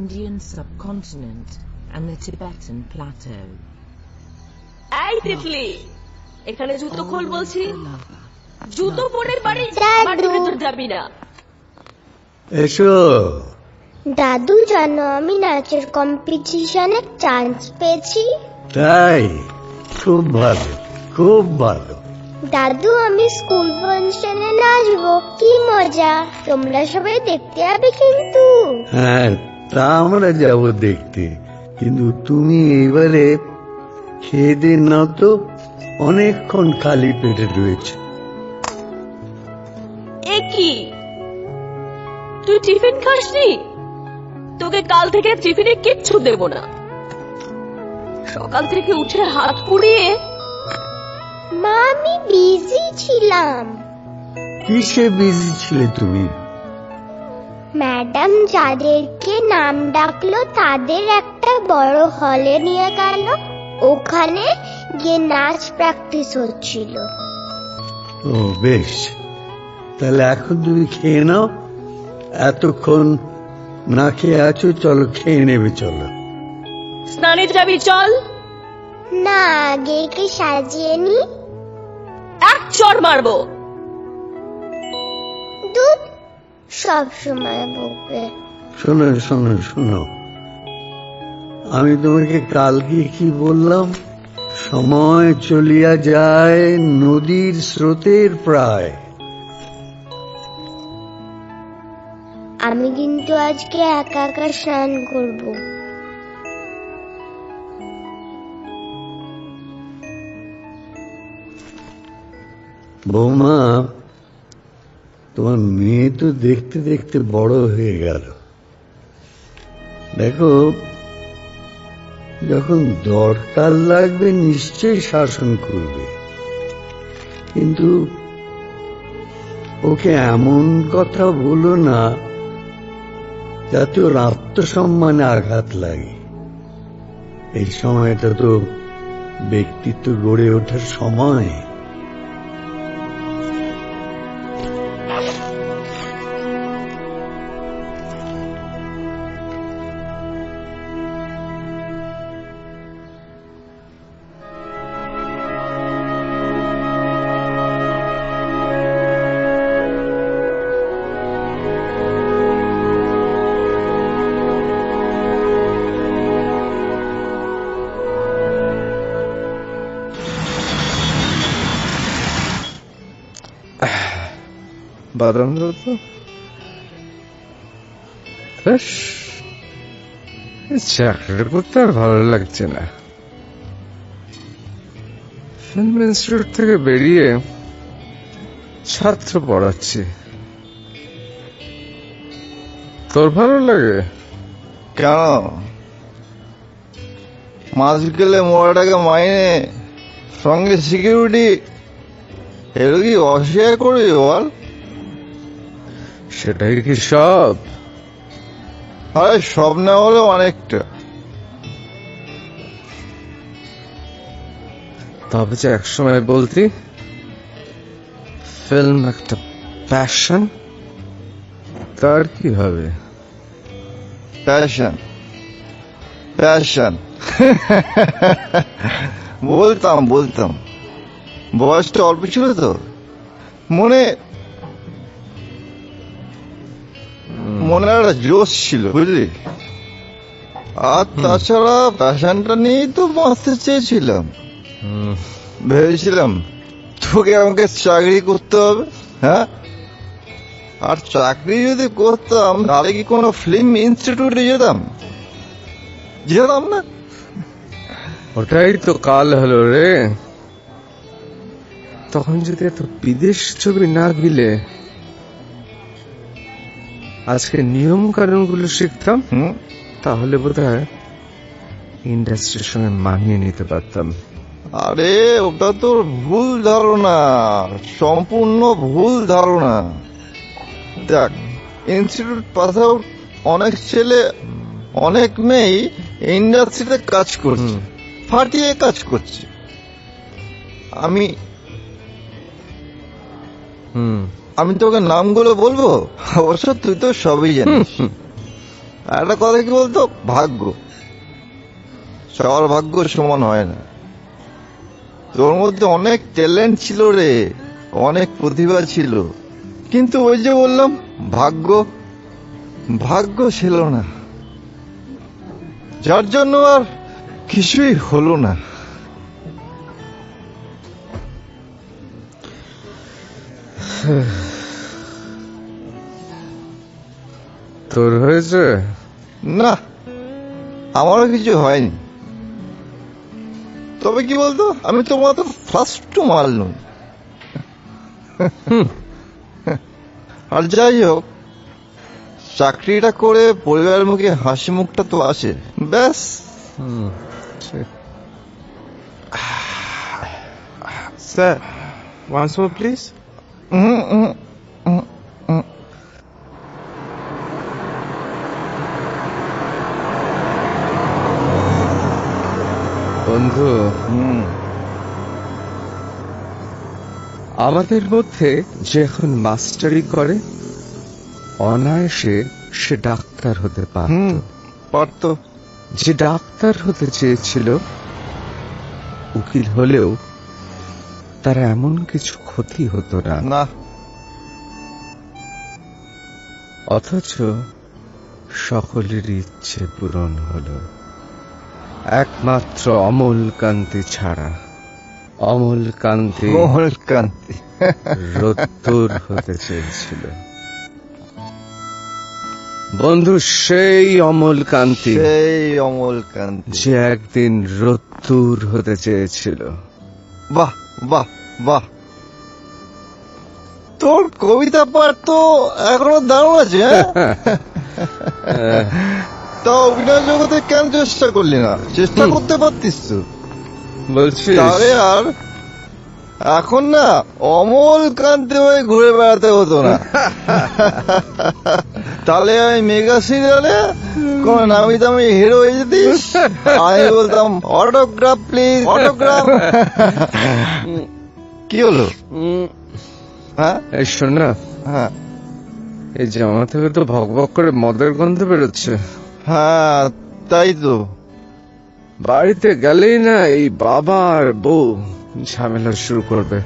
Indian subcontinent and the Tibetan plateau. এই তিতলি, এখানে জুতো খোল বলছি। জুতো পরে বাড়ির ভেতর যাবি না। এসো। দাদু, জানো আমি নাচের কম্পিটিশনে চান্স পেয়েছি। তাই? খুব ভালো, খুব ভালো। দাদু, আমি স্কুল ফাংশনে নাচবো, কি মজা! তোমরা সবাই দেখতে যাবে কিন্তু। হ্যাঁ, তা আমরা যাব দেখতে, কিন্তু তুমি এবারে খেয়ে দিয়ে নাও তো, অনেকক্ষণ খালি পেটে রয়েছে। এ কি, তুই টিফিন খাসনি? তোকে কাল থেকে টিফিনে কিচ্ছু দেব না। সকাল থেকে উঠে হাত পুড়িয়ে। মা, আমি বিজি ছিলাম। কিসে বিজি ছিলে তুমি? ম্যাডাম যাদেরকে নাম ডাকলো তাদের একটা বড় হলে নিয়ে গেল, ওখানে গিয়ে নাচ প্র্যাকটিস হচ্ছিল। ও বেশ, তাহলে এখন তুমি খেয়ে নাও। এতক্ষণ না খেয়ে আছো, চলো খেয়ে নেবে। চলো স্নানে যাবি, চল। না, আগে একে সাজিয়ে নি। এক চড় মারবো। দুধ সব সময় বকবে। শোনো শোনো শোনো, আমি তোমাকে কালকে কি বললাম? সময় চলিয়া যায় নদীর স্রোতের প্রায়। আমি কিন্তু আজকে একা একা স্নান করব। বৌমা, তোমার মেয়ে তো দেখতে দেখতে বড় হয়ে গেল। দেখো, যখন দরকার লাগবে নিশ্চয়ই শাসন করবে, কিন্তু ওকে এমন কথা বলো না যাতে ওর আত্মসম্মানে আঘাত লাগে। এই সময়টা তো ব্যক্তিত্ব গড়ে ওঠার সময়। বাদাম দাও তো। চাকরি করতে আর ভালো লাগছে না। ফিল্ম ইনস্টিটিউট থেকে বেরিয়ে ছাত্র পড়াচ্ছি। তোর ভালো লাগে? কেন? মাস গেলে মোড়াটাকে মাইনে, সঙ্গে সিকিউরিটি, এগুলো কি অস্বীকার করবি বল? সেটাই কি সব? আরে সব না হলেও অনেকটা। তবে যে একসময় বলতি ফিল্ম একটা প্যাশন, তার কি হবে? প্যাশন প্যাশন বলতাম বয়সটা অল্প ছিল তো, মনে একটা জোশ ছিল, বুঝলি? আর তাছাড়া প্যাশনটা নিয়েই তো বাঁচতে চেয়েছিলাম। ভেবেছিলাম তোকে আমাকে চাকরি করতে হবে, হ্যাঁ, আর চাকরি যদি করতাম তাহলে কি কোনো ফিল্ম ইনস্টিটিউটে যেতাম না? ওটাই তো কাল হলো রে। তখন যদি এত বিদেশ ছবি না গিলে আজকে নিয়ম কানুন গুলো শিখতাম, তাহলে বোধহয় ইন্ডাস্ট্রির সঙ্গে মানিয়ে নিতে পারতাম। আরে ওটা তোর ভুল ধারণা, সম্পূর্ণ ভুল ধারণা। দেখ, ইনস্টিটিউট পাস আউট অনেক ছেলে, অনেক মেয়ে ইন্ডাস্ট্রিতে কাজ করছে, ফাটিয়ে কাজ করছে। আমি তোকে নামগুলো বলবো, অবশ্য তুই তো সবই জানিস। একটা কথা কি বলতো, ভাগ্য, সবার ভাগ্য সমান হয় না। তোর মধ্যে অনেক ট্যালেন্ট ছিল রে, অনেক প্রতিভা ছিল, কিন্তু ওই যে বললাম, ভাগ্য ছিল না, যার জন্য আর কিছুই হলো না। তোর হয়েছে? না, আমারও কিছু হয়নি। তবে কি বলতো, আমি তো মতো ফার্স্ট মারলাম। আর যাই হোক, চাকরিটা করে পরিবারের মুখে হাসি মুখটা তো আসে, ব্যাস। Sir, once more please. হুম, হুম, হুম, হুম। বন্ধু, আমাদের মধ্যে যে এখন মাস্টারি করে, অনায়াসে সে ডাক্তার হতে পারত। পারতো। যে ডাক্তার হতে চেয়েছিল, উকিল হলেও তার এমন কিছু ক্ষতি হতো না। না, অথচ সকলেরই ইচ্ছে পূরণ হলো, একমাত্র অমলকান্তি ছাড়া। অমলকান্তি কমলকান্তি রোদ্দুর হতে চেয়েছিল। বন্ধু, সেই অমলকান্তি, সেই অমলকান্তি যে একদিন রোদ্দুর হতে চেয়েছিল। বাহ বাহ বাহ, তোর কবিতা পাঠ তো এখনো দারুণ আছে। তা অভিনয় জগতে কেন চেষ্টা করলি না? চেষ্টা করতে পারতিস তো। বলছিস? তাহলে আর এখন না অমলকান্তি হয়ে ঘুরে বেড়াতে হতো না। তাহলে আমি মেগা সিরিয়ালে কোন নামি দামি হিরো হয়ে যেতিস, আমি বলতাম অটোগ্রাফ প্লিজ, অটোগ্রাফ। কি হলো? হ্যাঁ, এই শোন না, হ্যাঁ, এই জামা থেকে তো ভক ভক করে মদের গন্ধ বেরোচ্ছে। হ্যাঁ, তাই তো। বাড়িতে গেলেই না এই বাবা আর বউ ঝামেলা শুরু করবে।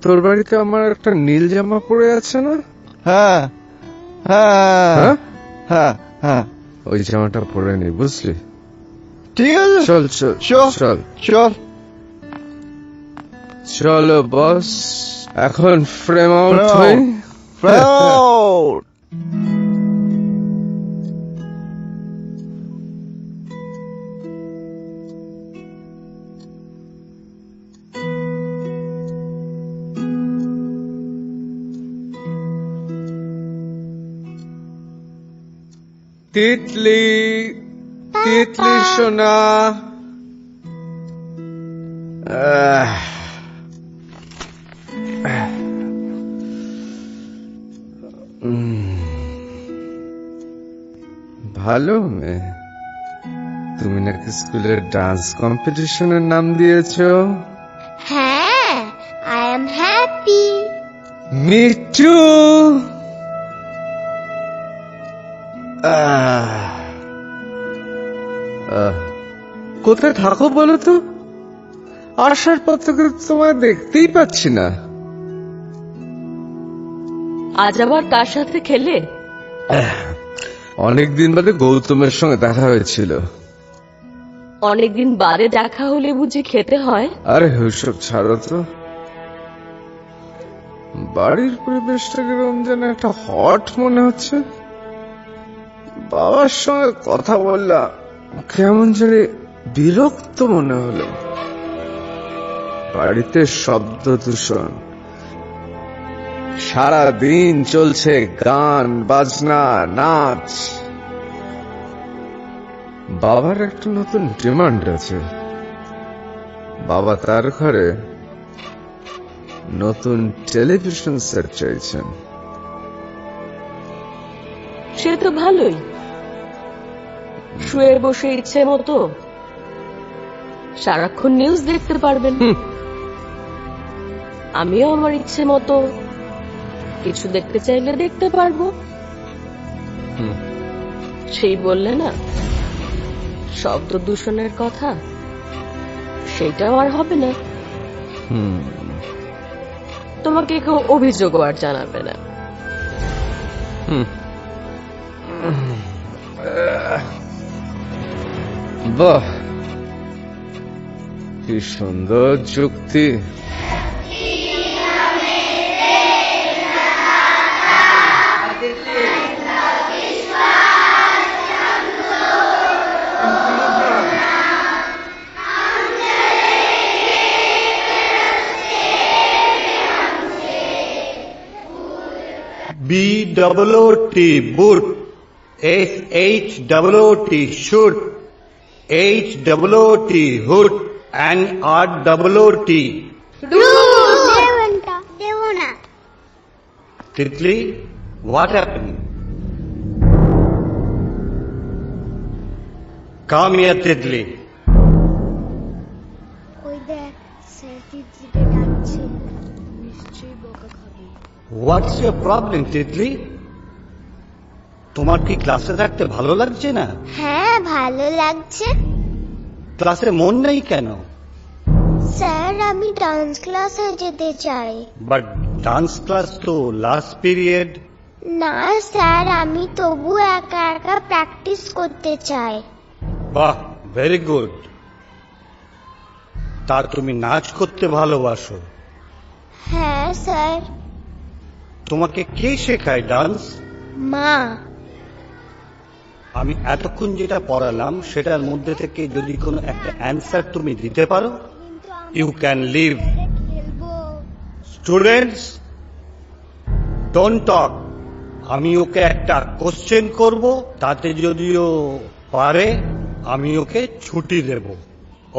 তোর বাড়িতে আমার একটা নীল জামা পরে আছে না? হ্যাঁ হ্যাঁ হ্যাঁ? হ্যাঁ হ্যাঁ, ওই জামাটা পরে নি, বুঝলি? ঠিক আছে, চল চল চল চল চল। চলো বস, এখন ফ্রেম আউট Frame হই। Proud. তিতলি, তিতলি সোনা। ভালো মেয়ে, তুমি নাকি স্কুলের ডান্স কম্পিটিশনের নাম দিয়েছো? হ্যাঁ, আই এম হ্যাপি। মিটু, কোথায় থাকো বলো তো? আসার পর থেকে তোমায় দেখতেই পাচ্ছি না। আজ আবার কার সাথে খেলে? অনেকদিন বাদে গৌতমের সঙ্গে দেখা হয়েছিল। অনেকদিন বাদে দেখা হলে বুঝি খেতে হয়? আরে ওইসব ছাড়ো তো, বাড়ির পরিবেশটা কিরকম যেন একটা হট মনে হচ্ছে। বাবার সঙ্গে কথা বললাম, কেমন জানি বিরক্ত মনে হলো। বাড়িতে শব্দ দূষণ, সারা দিন চলছে গান বাজনা নাচ। বাবার একটা নতুন ডিমান্ড আছে, বাবা তার ঘরে নতুন টেলিভিশন সেট চাইছেন। সে তো ভালোই, শুয়ে বসে ইচ্ছে মতো সারাক্ষণ নিউজ দেখতে পারবেন। আমিও আমার ইচ্ছে মতো কিছু দেখতে চাইলে দেখতে পারবো। হুম। সেই বললে না শব্দ দূষণের কথা, সেটাও আর হবে না। হুম। তোমাকে কেউ অভিযোগও আর জানাবে না। হুম। বাহ, কি সুন্দর যুক্তি। BOOT, boot. SHOOT, shoot. HOOT, hoot. And ROOT. দেব না। Titli, what happened? Come here, Titli. ওই দেখ স্যার দিদিকে ডাকছে, নিশ্চয়ই বকা খাবে। What's your problem, Titli? তোমার কি ক্লাসে থাকতে ভালো লাগছে না? হ্যাঁ ভালো লাগছে ক্লাসে মন নেই কেন? স্যার, আমি ডান্স ক্লাসে যেতে চাই। বাট ডান্স ক্লাস তো লাস্ট পিরিয়ড। না স্যার, আমি তবু একা একা প্র্যাকটিস করতে চাই। বাহ, ভেরি গুড। তা তুমি নাচ করতে ভালোবাসো? হ্যাঁ স্যার। তোমাকে কে শেখায় ডান্স? মা। আমি এতক্ষণ যেটা পড়ালাম সেটার মধ্যে থেকে যদি কোনো একটা অ্যান্সার তুমি দিতে পারো, ইউ ক্যান লিভ। খেলবো। Students, don't talk. আমি ওকে একটা কোশ্চেন করব, তাতে যদিও পারে আমি ওকে ছুটি দেব।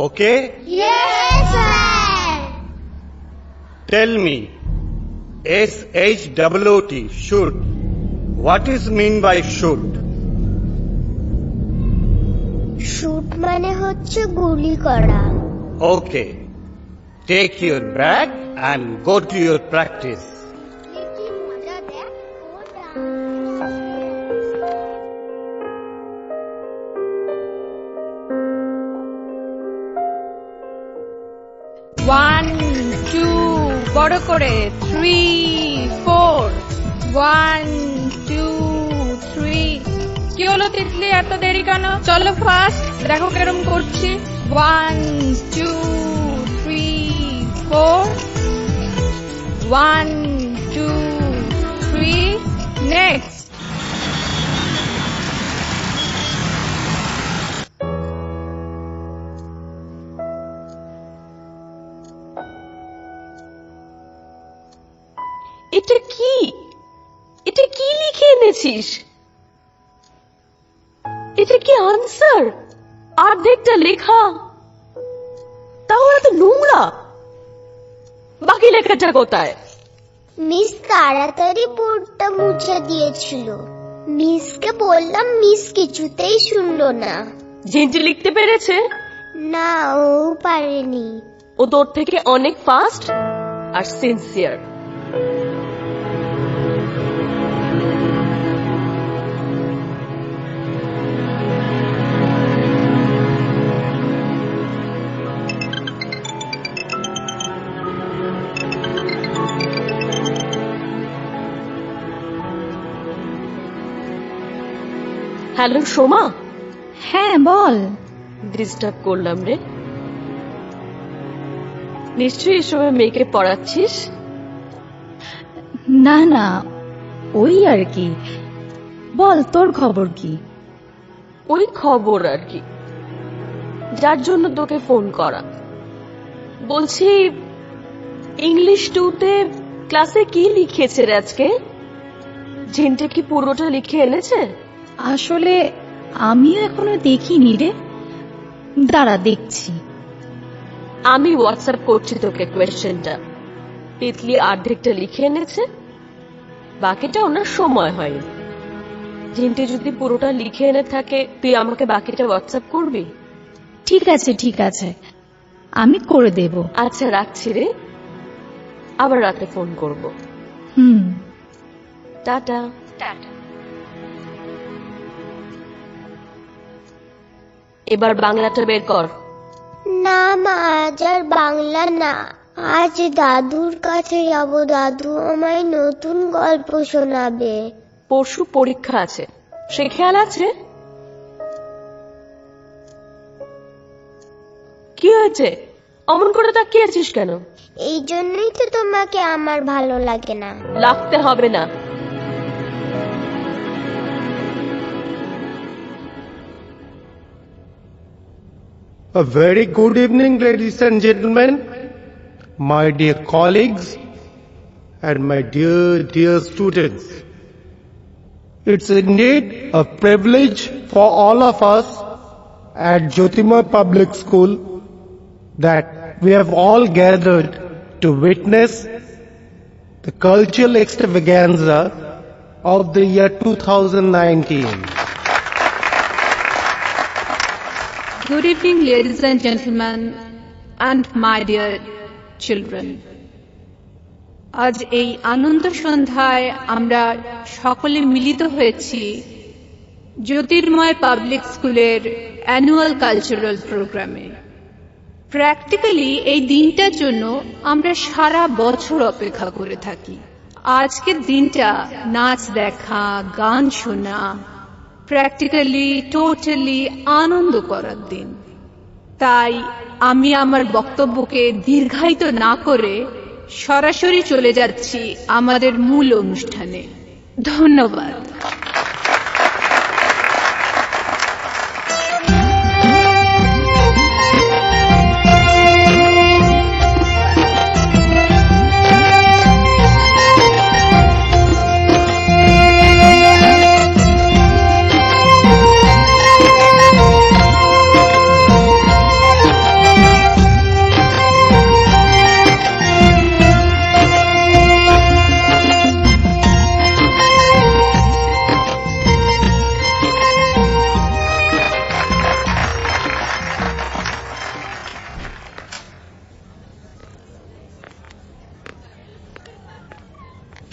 Okay? Yes sir. Tell me, SHOOT, shoot. What is mean by shoot? Shoot মানে হচ্ছে গুলি করা। Okay. Take your bag and go to your practice. কি মজা দেখ ওটা। ওয়ান টু বড় করে, 3 4, 1 2 3। কি হলো তিতলি, এত দেরি কেন? চলো ফাস্ট, দেখো কেরম করছি। 1 2 3 4, 1 2 3, নেক্সট। এটা কি? এটা কি লিখে এনেছিস? এটা কি আনসার? অর্ধেকটা লেখা, তাও এত নোংরা। বাকি লেখাটা কোথায়? মিস তাড়াতাড়ি বোর্ডটা মুছে দিয়েছিল। মিসকে বললাম, মিস কিছুতেই শুনলো না। ঝিনটি লিখতে পেরেছে? না, ও পারেনি। ও তোর থেকে অনেক ফাস্ট আর সিনসিয়ার। হ্যালো সোমা। হ্যাঁ বল। ডিস্টার্ব করলাম রে? নিশ্চয়ই এই সময় মেয়েকে পড়াচ্ছিস? না না, ওই আর কি। বল তোর খবর কি? ওই খবর আর কি, যার জন্য তোকে ফোন করা। বলছি, ইংলিশ 2-তে ক্লাসে কি লিখেছে রে আজকে? ঝিনটে কি পুরোটা লিখে এনেছে? আসলে আমিও এখনো দেখিনি রে, দাঁড়া দেখছি। আমি হোয়াটসঅ্যাপ করছি তোকে কোয়েশ্চেনটা। তিতলি অর্ধেকটা লিখে এনেছে, বাকিটা ওনার সময় হয়নি। ঝিনটে যদি পুরোটা লিখে এনে থাকে, তুই আমাকে বাকিটা হোয়াটসঅ্যাপ করবি? ঠিক আছে ঠিক আছে, আমি করে দেব। আচ্ছা রাখছি রে, আবার রাতে ফোন করব। হুম। টাটা। টাটা। এবার বাংলাটা বের কর। না মা, আজ আর বাংলা না, আজ দাদুর কাছে যাব। দাদু আমায় নতুন গল্প শোনাবে। পরশু পরীক্ষা আছে, সে খেয়াল আছে? কি হয়েছে, অমন করে তাকিয়ে আছিস কেন? এই জন্যই তো তোমাকে আমার ভালো লাগে না। লাগতে হবে না। A very good evening, ladies and gentlemen, my dear colleagues, and my dear students. It's indeed a privilege for all of us at Jyotima Public School that we have all gathered to witness the cultural extravaganza of the year 2019. Good evening, ladies and gentlemen, and my dear children. আজ এই আনন্দ সন্ধ্যায় আমরা সকলে মিলিত হয়েছি জ্যোতির্ময় public স্কুলের annual cultural প্রোগ্রামে। Practically এই দিনটার জন্য আমরা সারা বছর অপেক্ষা করে থাকি। আজকের দিনটা নাচ দেখা, গান শোনা, প্র্যাকটিক্যালি টোটালি আনন্দ করার দিন। তাই আমি আমার বক্তব্যকে দীর্ঘায়িত না করে সরাসরি চলে যাচ্ছি আমাদের মূল অনুষ্ঠানে। ধন্যবাদ।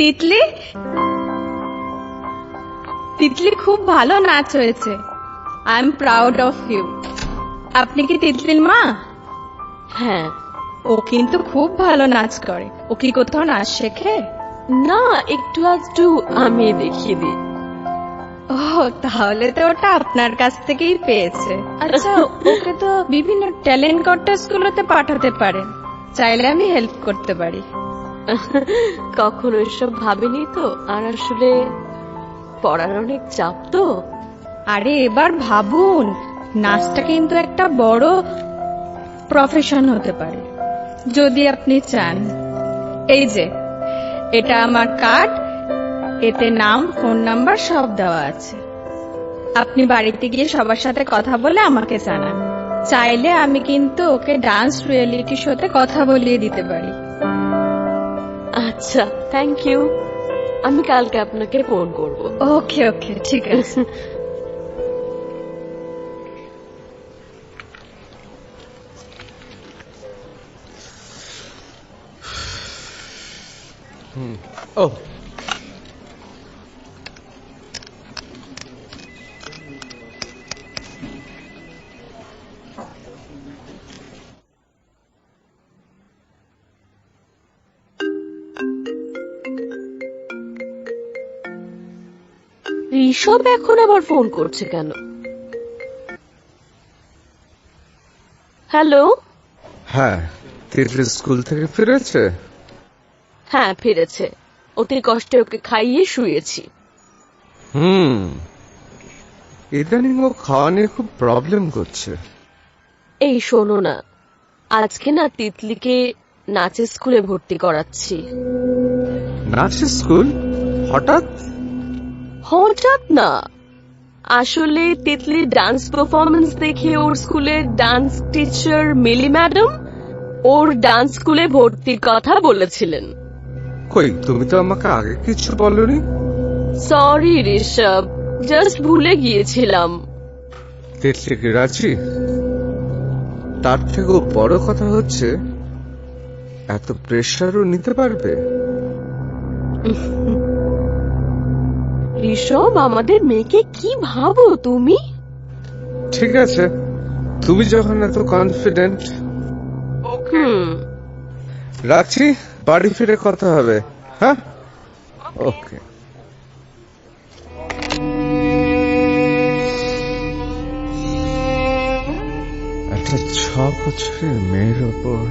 তিতলি, তিতলি খুব ভালো নাচ হয়েছে। I am proud of you. আপনি কি তিতলির মা? হ্যাঁ। ও কিন্তু খুব ভালো নাচ করে। ও কি কোথাও নাচ শেখে? না, একটু আধটু আমি দেখিয়ে দিই। ও, তাহলে তো ওটা আপনার কাছ থেকেই পেয়েছে। আচ্ছা, ওকে তো বিভিন্ন ট্যালেন্ট কন্টেস্ট গুলোতে পাঠাতে পারেন, চাইলে আমি হেল্প করতে পারি। কখনো এসব ভাবিনি তো, আর আসলে পড়ার অনেক চাপ তো। আরে এবার ভাবুন, নাচটা কিন্তু একটা বড় প্রফেশন হতে পারে যদি আপনি চান। এই যে, এটা আমার কার্ড, এতে নাম, ফোন নাম্বার সব দেওয়া আছে। আপনি বাড়িতে গিয়ে সবার সাথে কথা বলে আমাকে জানান। চাইলে আমি কিন্তু ওকে ডান্স রিয়েলিটি শোতে কথা বলিয়ে দিতে পারি। আচ্ছা, থ্যাংক ইউ। আমি কালকে আপনাকে ফোন করব। ওকে ওকে, ঠিক আছে। Oh. ঋষভ এখন আবার ফোন করছে কেন? হ্যালো। হ্যাঁ, তিতলি স্কুল থেকে ফিরেছে? হ্যাঁ, ফিরেছে। অতি কষ্টে ওকে খাইয়ে শুয়েছি। ইদানিং ও খাওয়া নিয়ে খুব প্রবলেম করছে। এই শোনো না, আজকে না তিতলিকে নাচের স্কুলে ভর্তি করাচ্ছি। নাচের স্কুল? হঠাৎ? হঠাৎ না, আসলে তিতলির ডান্স পারফরমেন্স দেখে ওর স্কুলের ডান্স টিচার মিলি ম্যাডাম ওর ডান্স স্কুলে ভর্তির কথা বলেছিলেন। কই, তুমি তো আমাকে আগে কিছু বলনি। সরি ঋষভ, জাস্ট ভুলে গিয়েছিলাম। তিতলি কি রাজি? তার থেকেও বড় কথা হচ্ছে, এত প্রেশারও নিতে পারবে? ঋষভ, আমাদের মেয়েকে কি ভাবো তুমি? ঠিক আছে, তুমি যখন এত কনফিডেন্ট, রাখছি, বাড়ি ফিরে কথা হবে। হ্যাঁ, ওকে। একটা 6 বছরের মেয়ের ওপর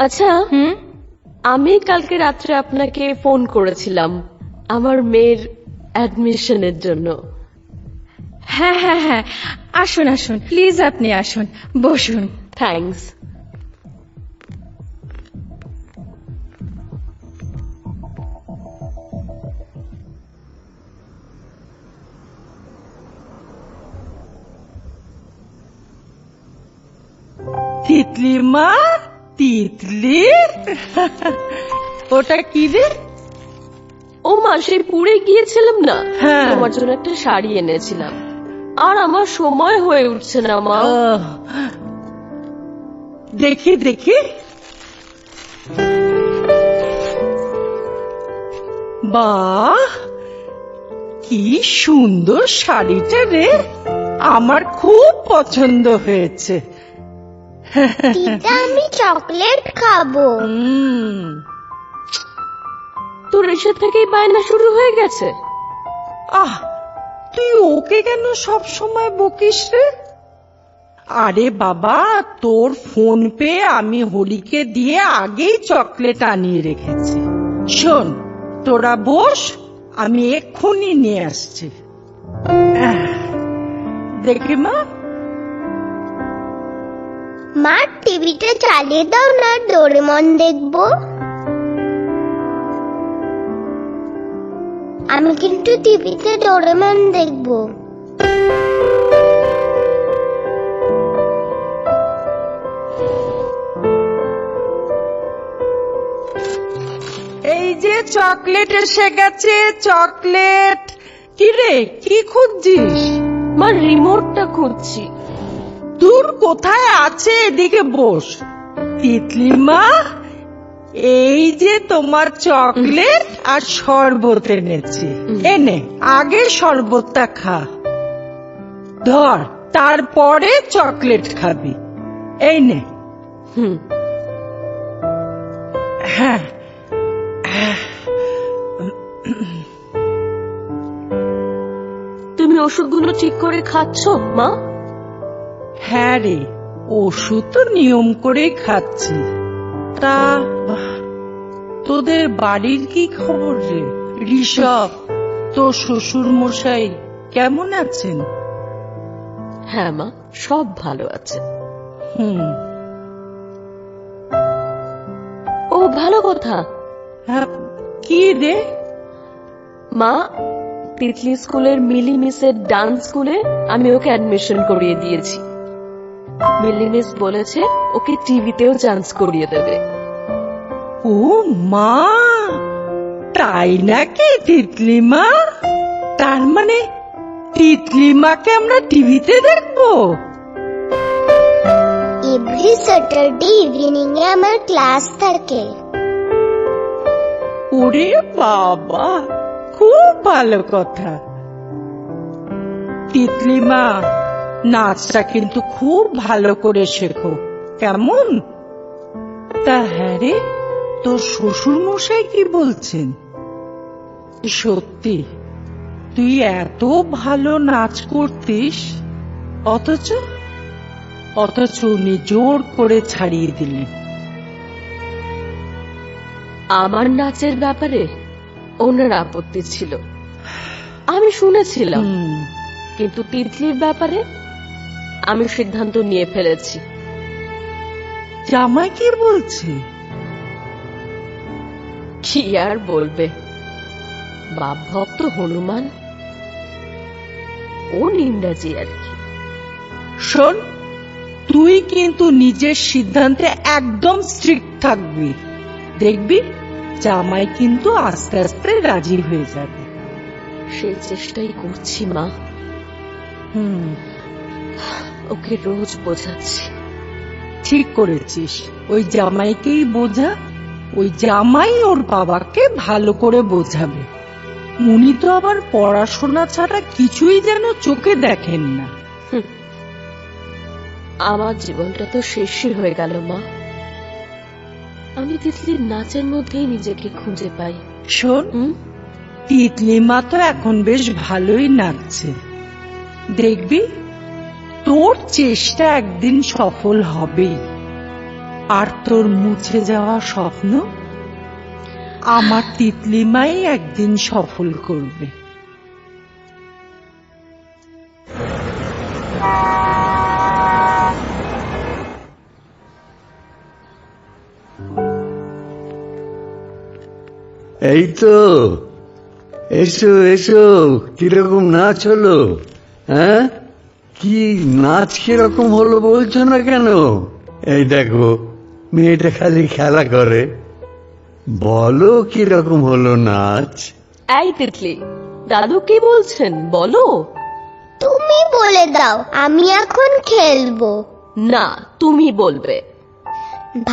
আচ্ছা, আমি কালকে রাত্রে আপনাকে ফোন করেছিলাম আমার মেয়ের অ্যাডমিশনের জন্য। হ্যাঁ হ্যাঁ হ্যাঁ, আসুন আসুন, প্লিজ আপনি আসুন, বসুন। থ্যাঙ্কস। তিতলি মা, তিতলি, ওটা কি রে? ও মা, সেই পুড়ে গিয়েছিলাম না, হ্যাঁ। তোমার জন্য একটা শাড়ি এনেছিলাম, আর আমার সময় হয়ে উঠছে না মা। দেখি দেখি, বাহ, কি সুন্দর শাড়িটা রে, আমার খুব পছন্দ হয়েছে। দিদা, আমি চকলেট খাবো। তোর এসে থেকেই বায়না শুরু হয়ে গেছে। আহ, তুই ওকে কেন সব সময় বকিস রে? আরে বাবা, তোর ফোন পেয়ে আমি হরিকে দিয়ে আগেই চকলেট আনিয়ে রেখেছি। শোন, তোরা বস, আমি এক্ষুনি নিয়ে আসছি। দেখি মা। মা, টিভিটা চালিয়ে দাও না, ডোরেমন দেখবো। আমি কিন্তু টিভিতে ডোরেমন দেখবো। এই যে চকলেট এসে গেছে, চকলেট। কি রে, কি খুঁজছিস? মা, রিমোটটা খুঁজছি। দূর কোথায় আছে, এদিকে বস। তিতলি মা, এই যে তোমার চকলেট আর শরবত এনেছি। এনে আগে শরবতটা খা, ধর, তারপরে চকলেট খাবি। এই নে। হ্যাঁ, তুমি ওষুধগুলো ঠিক করে খাচ্ছ মা? হ্যাঁ রে, ওষুধ তো নিয়ম করেই খাচ্ছি। তা তোদের বাড়ির কি খবর রে? ঋষভ, তোর শ্বশুর মশাই কেমন আছেন? হ্যাঁ মা, সব ভালো আছে। ও, ভালো কথা। হ্যাঁ, কি রে? মা, তিতলি স্কুলের মিলি মিসের ডান্স স্কুলে আমি ওকে অ্যাডমিশন করিয়ে দিয়েছি। মিলি মিস বলেছে ওকে টিভিতেও চান্স করিয়ে দেবে। ও মা, তাই নাকি তিতলি মা? তার মানে তিতলি মাকে আমরা টিভিতে দেখবো? এভরি স্যাটারডে ইভিনিং এ আমার ক্লাস থাকে। ওরে বাবা, খুব ভালো কথা। তিতলি মা, নাচটা কিন্তু খুব ভালো করে শেখো, কেমন? তা হ্যাঁ রে, তোর শ্বশুর মশাই কি বলছেন? সত্যি তুই এত ভালো নাচ করতিস, অথচ উনি জোর করে ছাড়িয়ে দিলেন। আমার নাচের ব্যাপারে ওনার আপত্তি ছিল, আমি শুনেছিলাম, কিন্তু তিতলির ব্যাপারে আমি সিদ্ধান্ত নিয়ে ফেলেছি। জামাই কি বলছে? কি আর বলবে, বাপ ভক্ত হনুমান, ও নিন্দাজি আর কি। শোন, তুই কিন্তু নিজের সিদ্ধান্তে একদম স্ট্রিক্ট থাকবি, দেখবি জামাই কিন্তু আস্তে আস্তে রাজি হয়ে যাবে। সেই চেষ্টাই করছি মা, ওকে রোজ বোঝাচ্ছি। ঠিক করেছিস, ওই জামাইকেই বোঝা, ওই জামাই ওর বাবাকে ভালো করে বোঝাবে। উনি তো আবার পড়াশোনা ছাড়া কিছুই যেন চোখে দেখেন না। আমার জীবনটা তো শেষই হয়ে গেল মা। আমি তিতলির নাচের মধ্যেই নিজেকে খুঁজে পাই। শোন, তিতলি মা তো এখন বেশ ভালোই নাচছে। দেখবি তোর চেষ্টা একদিন সফল হবেই। আর তোর মুছে যাওয়া স্বপ্ন আমার তিতলি মাই একদিন সফল করবে। এই তো, এসো এসো। কিরকম নাচ হলো? হ্যাঁ, কি নাচ কিরকম হলো বলছো না কেন? এই দেখো, মেয়েটা খালি খেলা করে। বলো কিরকম হলো নাচ? এই তিতলি, দাদু কি বলছেন বলো। তুমি বলে দাও, আমি এখন খেলবো। না, তুমি বলবে।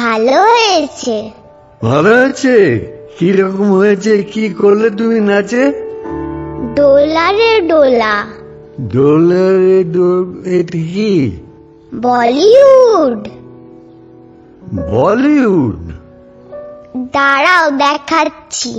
ভালো হয়েছে। ভালো হয়েছে? কিরকম হয়েছে? কি করলে তুমি নাচে? ডোলা রে ডোলা। ডোলা রে এটা কি? বলিউড। বলিউড? দাঁড়াও দেখাচ্ছি।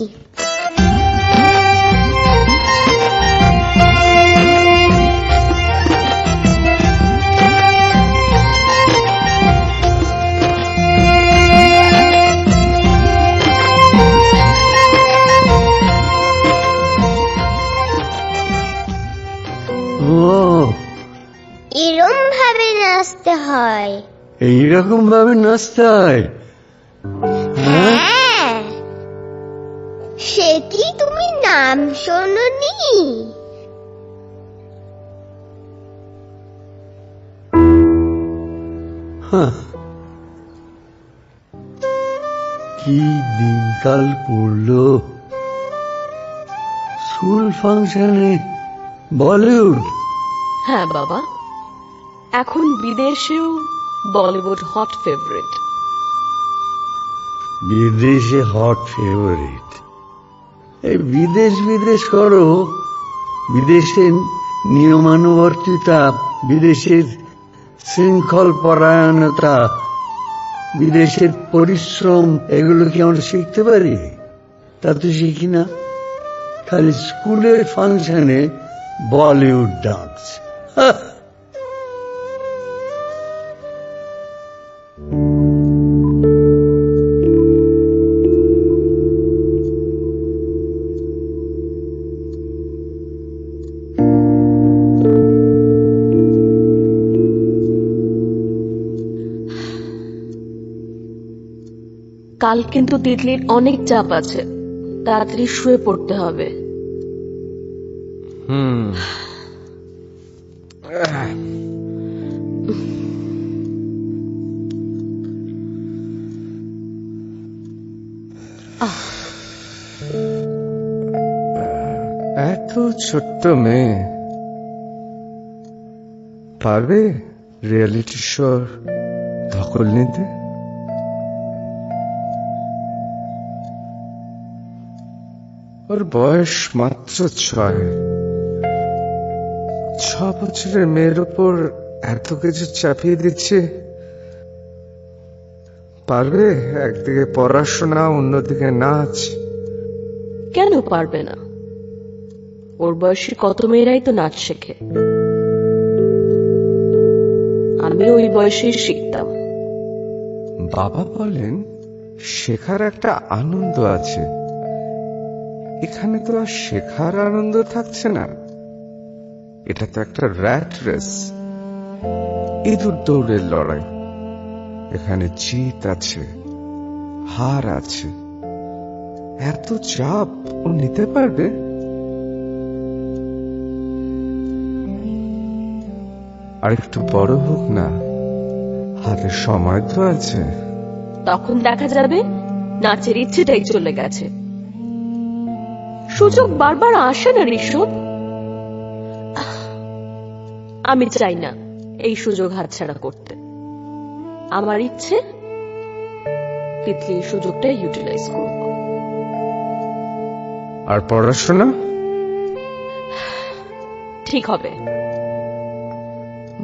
ও, এরম ভাবে নাচতে হয়। এইরকম ভাবে নাচতে হয়? হ্যাঁ, সে কি তুমি নাম শোনোনি? কি দিনকাল পড়লো! স্কুল ফাংশনে বলিউড? হ্যাঁ বাবা, এখন বিদেশেও বলিউড হট ফেভারিট। বিদেশে হট ফেভারিট? এই বিদেশ করো। বিদেশের নিয়মানুবর্তিতা, বিদেশের শৃঙ্খল পরায়ণতা, বিদেশের পরিশ্রম, এগুলো কি আমরা শিখতে পারি? তা তো শিখি না। খালি স্কুলের ফাংশনে বলিউড ডান্স। কাল কিন্তু তিতলির অনেক চাপ আছে, তাড়াতাড়ি শুয়ে পড়তে হবে। এত ছোট্ট মেয়ে পারবে রিয়েলিটি শোর ধকল নিতে? ওর বয়স মাত্র 6 বছরের মেয়ের উপর এত কিছু চাপিয়ে দিচ্ছে। পারবে একদিকে পড়াশোনা, অন্যদিকে নাচ? কেন পারবে না? ওর বয়সী কত মেয়েরাই তো নাচ শেখে। আমি ওই বয়সেই শিখতাম। বাবা বলেন শেখার একটা আনন্দ আছে। এখানে তো আর শেখার আনন্দ থাকছে না। এটা তো একটা র্যাট রেস, ইঁদুর দৌড়ের লড়াই। এখানে জিত আছে, হার আছে। এত চাপ ও নিতে পারবে? আর একটু বড় হোক না, হাতে সময় তো আছে। তখন দেখা যাবে নাচের ইচ্ছেটাই চলে গেছে। সুযোগ বারবার আসে না ঋষভ। আমি চাই না এই সুযোগ হাতছাড়া করতে। আমার ইচ্ছে তিতলি এই সুযোগটা ইউটিলাইজ করব। আর পড়াশোনা? ঠিক হবে,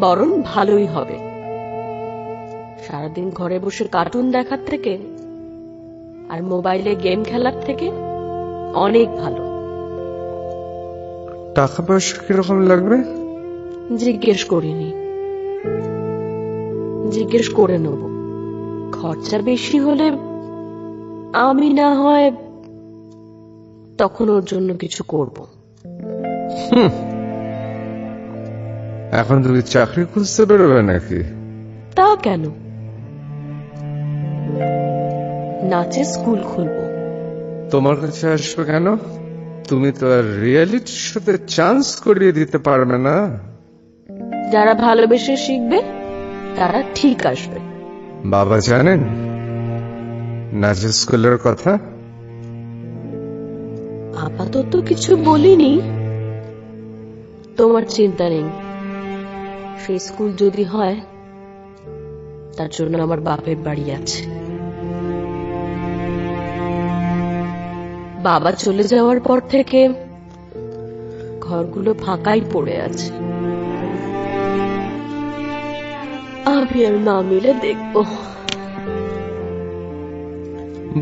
বরং ভালোই হবে। সারাদিন ঘরে বসে কার্টুন দেখার থেকে আর মোবাইলে গেম খেলার থেকে অনেক ভালো। টাকা পয়সা কিরকম লাগবে? জিজ্ঞেস করিনি, জিজ্ঞেস করে নেব। খরচা বেশি হলে আমি না হয় তখন ওর জন্য কিছু করব। এখন তুমি চাকরি খুঁজতে বেরোবে নাকি? তা কেন, নাচের স্কুল খুলবো। তোমার কাছে আসবে কেন? তুমি তো আর রিয়েলিটির সাথে চান্স করিয়ে দিতে পারবে না। যারা ভালোবেসে শিখবে তারা ঠিক আসবে। বাবা জানেন নাচের স্কুলের কথা? আপাতত কিছু বলিনি, তোমার চিন্তা নেই। সেই স্কুল যদি হয় তার জন্য আমার বাপের বাড়ি আছে। বাবা চলে যাওয়ার পর থেকে ঘরগুলো ফাঁকাই পড়ে আছে। আমি আর মা মিলে দেখব।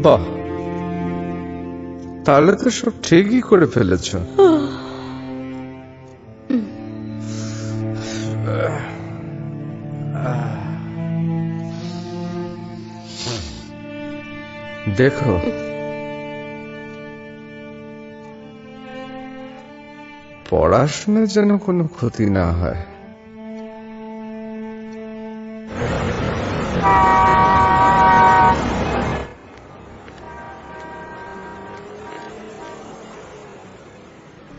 বাহ, তাহলে তো সব ঠিকই করে ফেলেছ। দেখো, পড়াশোনার যেন কোনো ক্ষতি না হয়।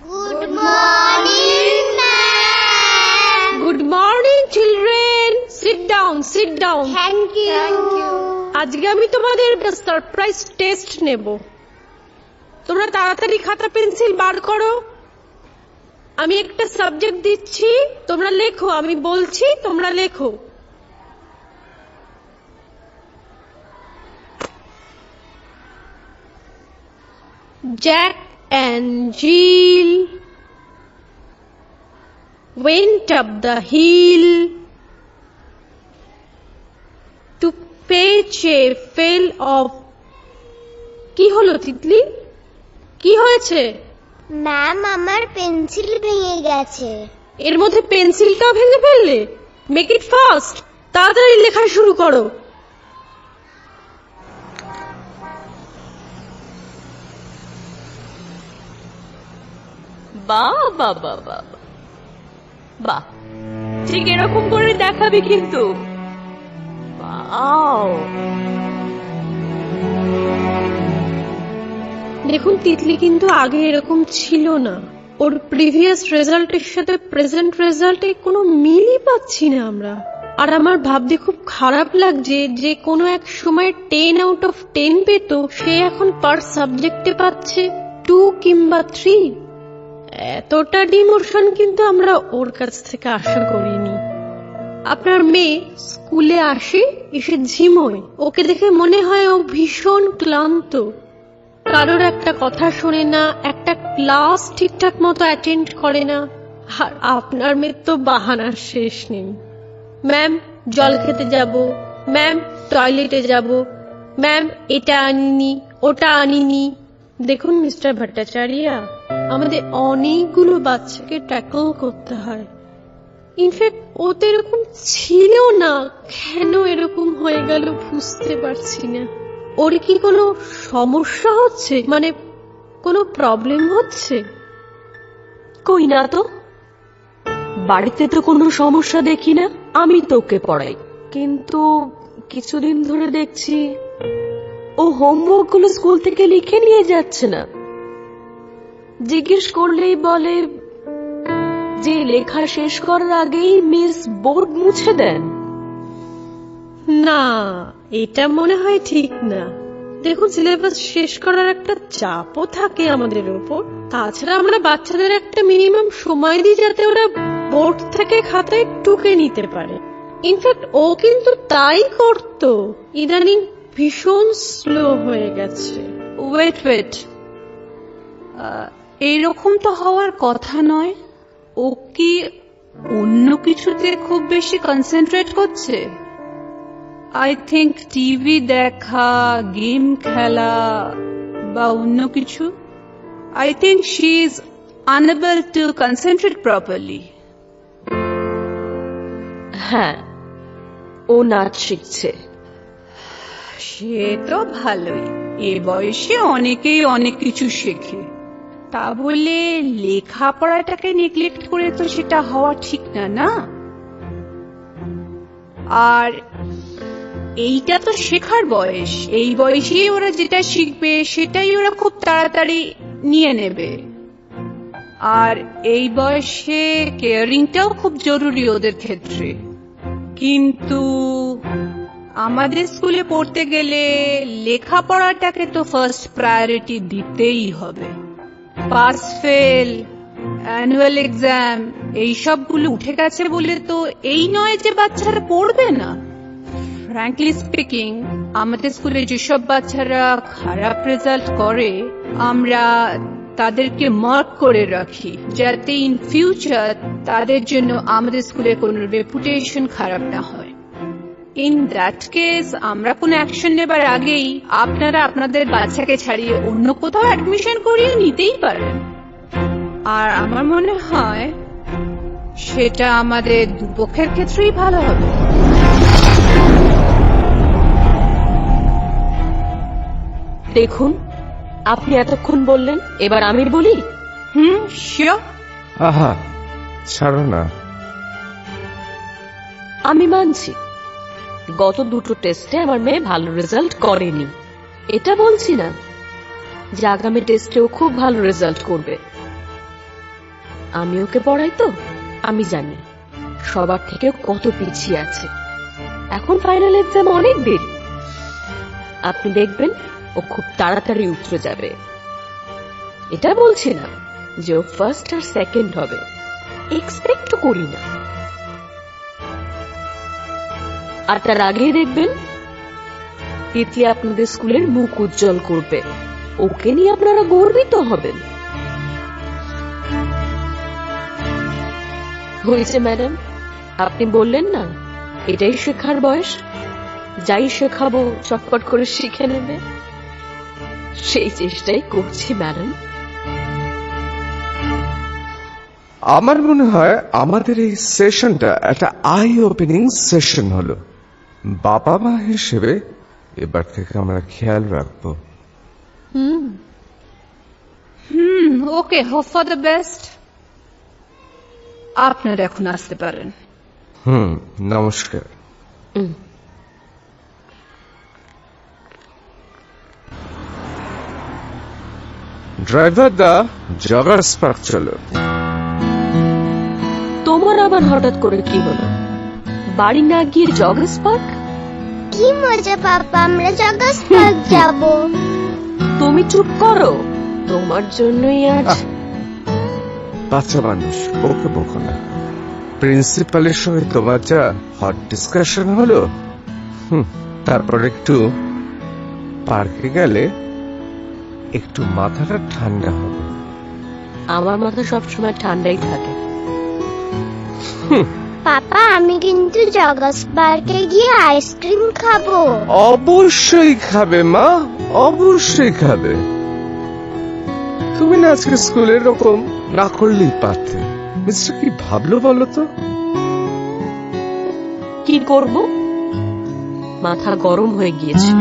Good morning ma'am. Good morning children, sit down, sit down. Thank you. আজকে আমি তোমাদের একটা সারপ্রাইজ টেস্ট নেব। তোমরা তাড়াতাড়ি খাতা পেন্সিল বার করো। আমি একটা সাবজেক্ট দিচ্ছি, তোমরা লেখো। আমি বলছি, তোমরা লেখো। Jack and Jill went up the hill to fetch a pail of... কি হলো তিতলি, কি হয়েছে? ম্যাম, আমার পেন্সিল ভেঙে গেছে। এর মধ্যে পেন্সিলটাও ভেঙে ফেললে? মেক ইট ফাস্ট, তাড়াতাড়ি লেখা শুরু করো। বাহ বাহ বাহ বাহ বাহ, ঠিক এরকম করে দেখাবি কিন্তু। বাও, দেখুন তিতলি কিন্তু আগে এরকম ছিল না। ওর প্রিভিয়াস রেজাল্টের সাথে প্রেজেন্ট রেজাল্টে কোনো মিলই পাচ্ছি না আমরা। আর আমার ভাবতে খুব খারাপ লাগছে যে কোনো এক সময় 10 আউট অফ 10 পেত, সে এখন পার সাবজেক্টে পাচ্ছে 2 কিংবা 3। এতটা ডিমোশন কিন্তু আমরা ওর কাছ থেকে আশা করিনি। আপনার মেয়ে স্কুলে আসে, এসে ঝিমোয়। ওকে দেখে মনে হয় ও ভীষণ ক্লান্ত। কারোর একটা কথা শোনে না, একটা ক্লাস ঠিকঠাক মতো অ্যাটেন্ড করে না। আর আপনার মেয়ের তো বাহানার শেষ নেই। ম্যাম, জল খেতে যাব, ম্যাম টয়লেটে যাব, ম্যাম এটা আনিনি, ওটা আনিনি। দেখুন মিস্টার ভট্টাচার্য, আমাদের অনেকগুলো বাচ্চাকে ট্যাকল করতে হয়। ইনফ্যাক্ট ও তো এরকম ছিল না, কেন এরকম হয়ে গেল বুঝতে পারছি না। ওর কি কোনো সমস্যা হচ্ছে, মানে কোনো প্রবলেম হচ্ছে? কই না তো, বাড়িতে তো কোনো সমস্যা দেখি না। আমি তোকে পড়াই, কিন্তু কিছুদিন ধরে দেখছি ও হোমওয়ার্ক গুলো স্কুল থেকে লিখে নিয়ে যাচ্ছে না। জিজ্ঞেস করলেই বলে যে লেখা শেষ করার আগেই মিস বোর্ড মুছে দেন। না, এটা মনে হয় ঠিক না। দেখুন, সিলেবাস শেষ করার একটা চাপও থাকে আমাদের উপর। তাছাড়া আমরা বাচ্চাদের একটা মিনিমাম সময় দিই যাতে ওরা বোর্ড থেকে খাতায় টুকে নিতে পারে। ইনফ্যাক্ট ও কিন্তু তাই করতো। ইদানিং ভীষণ স্লো হয়ে গেছে। ওয়েট, এইরকম তো হওয়ার কথা নয়। ও কি অন্য কিছুতে খুব বেশি কনসেন্ট্রেট করছে? আই থিঙ্ক টিভি দেখা, গেম খেলা বা অন্য কিছু। I think she is unable to concentrate properly. হ্যাঁ, ও নাচ শিখছে। সে তো ভালোই, এ বয়সে অনেকেই অনেক কিছু শেখে। তা বলে লেখাপড়াটাকে নেগলেক্ট করে তো সেটা হওয়া ঠিক না, না? আর এইটা তো শেখার বয়স, এই বয়সেই ওরা যেটা শিখবে সেটাই ওরা খুব তাড়াতাড়ি নিয়ে নেবে। আর এই বয়সে কেয়ারিংটাও খুব জরুরি ওদের ক্ষেত্রে। কিন্তু আমাদের স্কুলে পড়তে গেলে লেখাপড়াটাকে তো ফার্স্ট প্রায়োরিটি দিতেই হবে। পাস ফেল, অ্যানুয়াল এক্সাম এই সবগুলো উঠে গেছে বলে তো এই নয় যে বাচ্চারা পড়বে না। ফ্র্যাঙ্কলি স্পিকিং, আমাদের স্কুলে যেসব বাচ্চারা খারাপ রেজাল্ট করে আমরা তাদেরকে মার্ক করে রাখি, যাতে ইন ফিউচার তাদের জন্য আমাদের স্কুলের কোনো রেপুটেশন খারাপ না হয়। ইন দ্যাট কেস আমরা কোনো অ্যাকশন নেবার আগেই আপনারা আপনাদের বাচ্চাকে ছাড়িয়ে অন্য কোথাও অ্যাডমিশন করিয়ে নিতেই পারেন। আর আমার মনে হয় সেটা আমাদের দুপক্ষের ক্ষেত্রেই ভালো হবে। দেখুন, আপনি এতক্ষণ বললেন, এবার আমি বলি। শিওর। আহা, ছাড়ো না। আমি মানছি গত দুটো টেস্টে আমার মেয়ে ভালো রেজাল্ট করেনি। এটা বলছি না যে আগামী টেস্টেও খুব ভালো রেজাল্ট করবে। আমি ওকে পড়াই তো, আমি জানি সবার থেকে কত পিছিয়ে আছে। এখন ফাইনাল এক্সাম অনেক দেরি, আপনি দেখবেন ও খুব তাড়াতাড়ি উতরে যাবে। এটা বলছি না যে ও ফার্স্ট আর সেকেন্ড হবে, এক্সপেক্ট করি না। আর তার আগেই দেখবেন তিতলি আপনাদের স্কুলের মুখ উজ্জ্বল করবে। ওকে নিয়ে আপনারা গর্বিত হবেন। হয়েছে ম্যাডাম, আপনি বললেন না এটাই শেখার বয়স, যাই শেখাবো চটপট করে শিখে নেবে। সেই চেষ্টাই করছি ম্যাডাম। আমার মনে হয় আমাদের এই সেশনটা একটা আই ওপেনিং সেশন হলো। বাবা মা হিসেবে এবার থেকে আমরা খেয়াল রাখবো। ওকে, হোপ ফর দ্য বেস্ট। আপনারা এখন আসতে পারেন। নমস্কার। ড্রাইভার দা, জগার্স পার্ক চলো। তোমার আবার হঠাৎ করে কি হলো? বাড়ি না গিয়ে জগার্স পার্ক? কি মজা পাপা, আমরা জগার্স পার্ক যাব। তুমি চুপ করো, তোমার জন্যই আজ। বাচ্চা মানুষ, ওকে বকো না। প্রিন্সিপালের সঙ্গে তোমার যা হট ডিসকাশন হলো, তারপর একটু পার্কে গেলে একটু মাথাটা ঠান্ডা হবে। আমার মাথা সবসময় ঠান্ডাই থাকে। পাপা, আমি কিন্তু জগার্স পার্কে গিয়ে আইসক্রিম খাবো। অবশ্যই খাবে মা, অবশ্যই খাবে। তুমি না আজকে স্কুলে এরকম না করলেই পারতে। মিস্টার কি ভাবলো বলো তো? কি করব? মাথা গরম হয়ে গিয়েছে।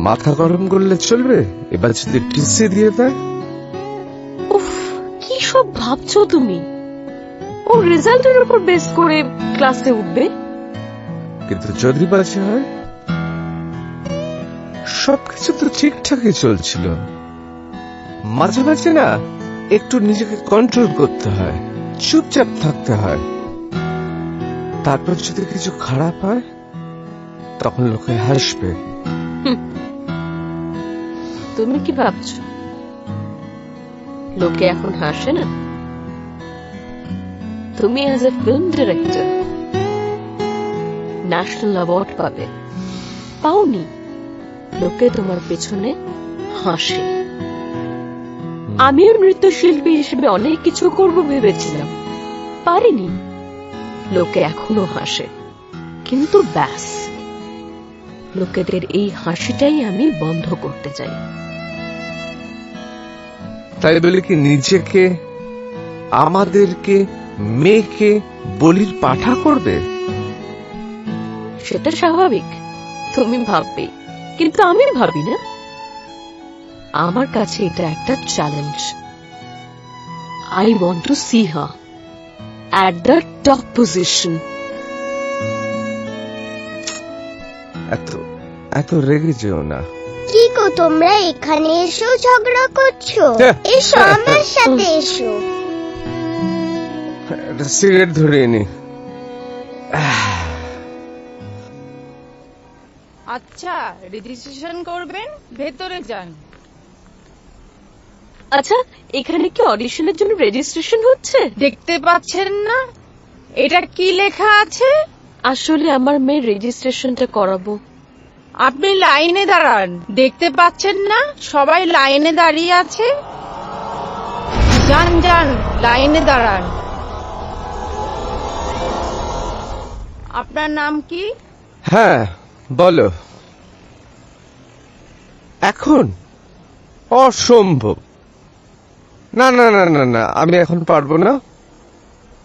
মাথা গরম করলে চলবে? এবার যদি টিসি দিয়ে দেয়? উফ, কি সব ভাবছো তুমি? ও রেজাল্টের উপর বেস করে ক্লাসে উঠবে। কিন্তু যদি বাজে হয়? সবকিছু তো ঠিকঠাকই চলছিল। মাঝে মাঝে না একটু নিজেকে কন্ট্রোল করতে হয়, চুপচাপ থাকতে হয়। তারপর যদি কিছু খারাপ হয় তখন লোকে হাসবে। তুমি কি ভাবছো লোকে এখন হাসে না? তুমি as a film director national award পাবে, পাওনি। লোকে তোমার পেছনে হাসে। আমিও নৃত্যশিল্পী হিসেবে অনেক কিছু করব ভেবেছিলাম, পারিনি। লোকে এখনো হাসে, কিন্তু ব্যাস, লোকেদের এই হাসিটাই আমি বন্ধ করতে চাই। তাই বলে কি নিজেকে, আমাদেরকে, মেয়েকে বলির পাঠা করবে? সেটা স্বাভাবিক, তুমি ভাববে, কিন্তু আমি ভাবি না। আমার কাছে এটা একটা challenge. I want to see her at the top position. এত রেগে যেও না। কি গো তোমরা এখানে এসো ঝগড়া করছো? এসো আমার সাথে এসো। একটা সিগারেট ধরিয়ে নি। আচ্ছা, রেজিস্ট্রেশন করবেন, ভেতরে যান। আচ্ছা, এখানে কি অডিশনের জন্য রেজিস্ট্রেশন হচ্ছে? দেখতে পাচ্ছেন না এটা কি লেখা আছে? আসলে আমার মেয়ের রেজিস্ট্রেশনটা করাবো। আপনি লাইনে দাঁড়ান, দেখতে পাচ্ছেন না সবাই লাইনে দাঁড়িয়ে আছে? যান যান, লাইনে দাঁড়ান। আপনার নাম কি? হ্যাঁ বলো। এখন অসম্ভব। না না না না না, আমি এখন পারবো না।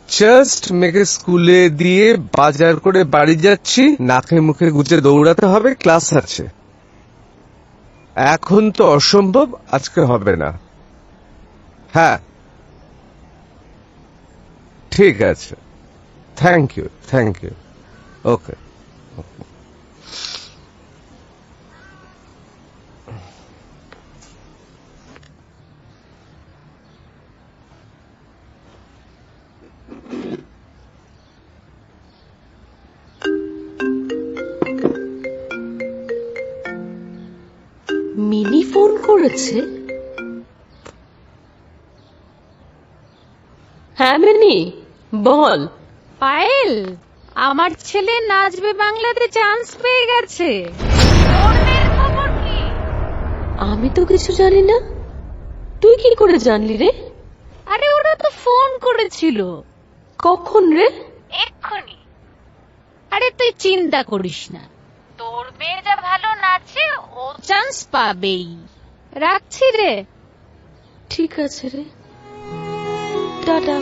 জাস্ট মেয়েকে স্কুলে দিয়ে বাজার করে বাড়ি যাচ্ছি, নাকে মুখে গুজে দৌড়াতে হবে, ক্লাস আছে। এখন তো অসম্ভব, আজকে হবে না। হ্যাঁ ঠিক আছে, thank you thank you, okay. Mini ফোন করেছে? হ্যাঁ মিনি, বল। পায়েল, আমার ছেলে নাচবে বাংলাতে চান্স পেয়ে গেছে। আমি তো কিছু জানি না, তুই কি করে জানলি রে? আরে ওরা তো ফোন করেছিল। কখন রে? এক্ষুনি। আরে তুই চিন্তা করিস না, তোর মেয়ে যা ভালো নাচে ও চান্স পাবেই। রাখছি রে। ঠিক আছে রে, টাটা।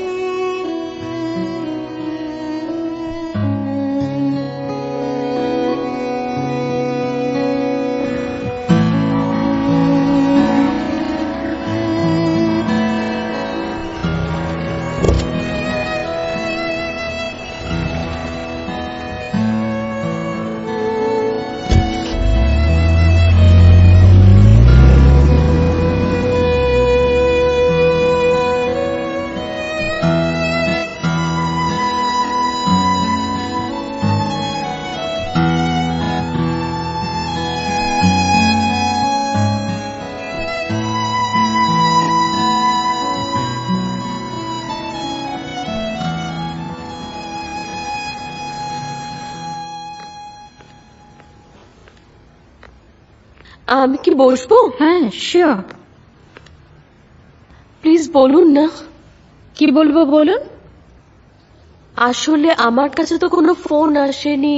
আমি কি বসবো? হ্যাঁ শিওর। প্লিজ বলুন না। কি বলবো বলুন। আসলে আমার কাছে তো কোনো ফোন আসেনি।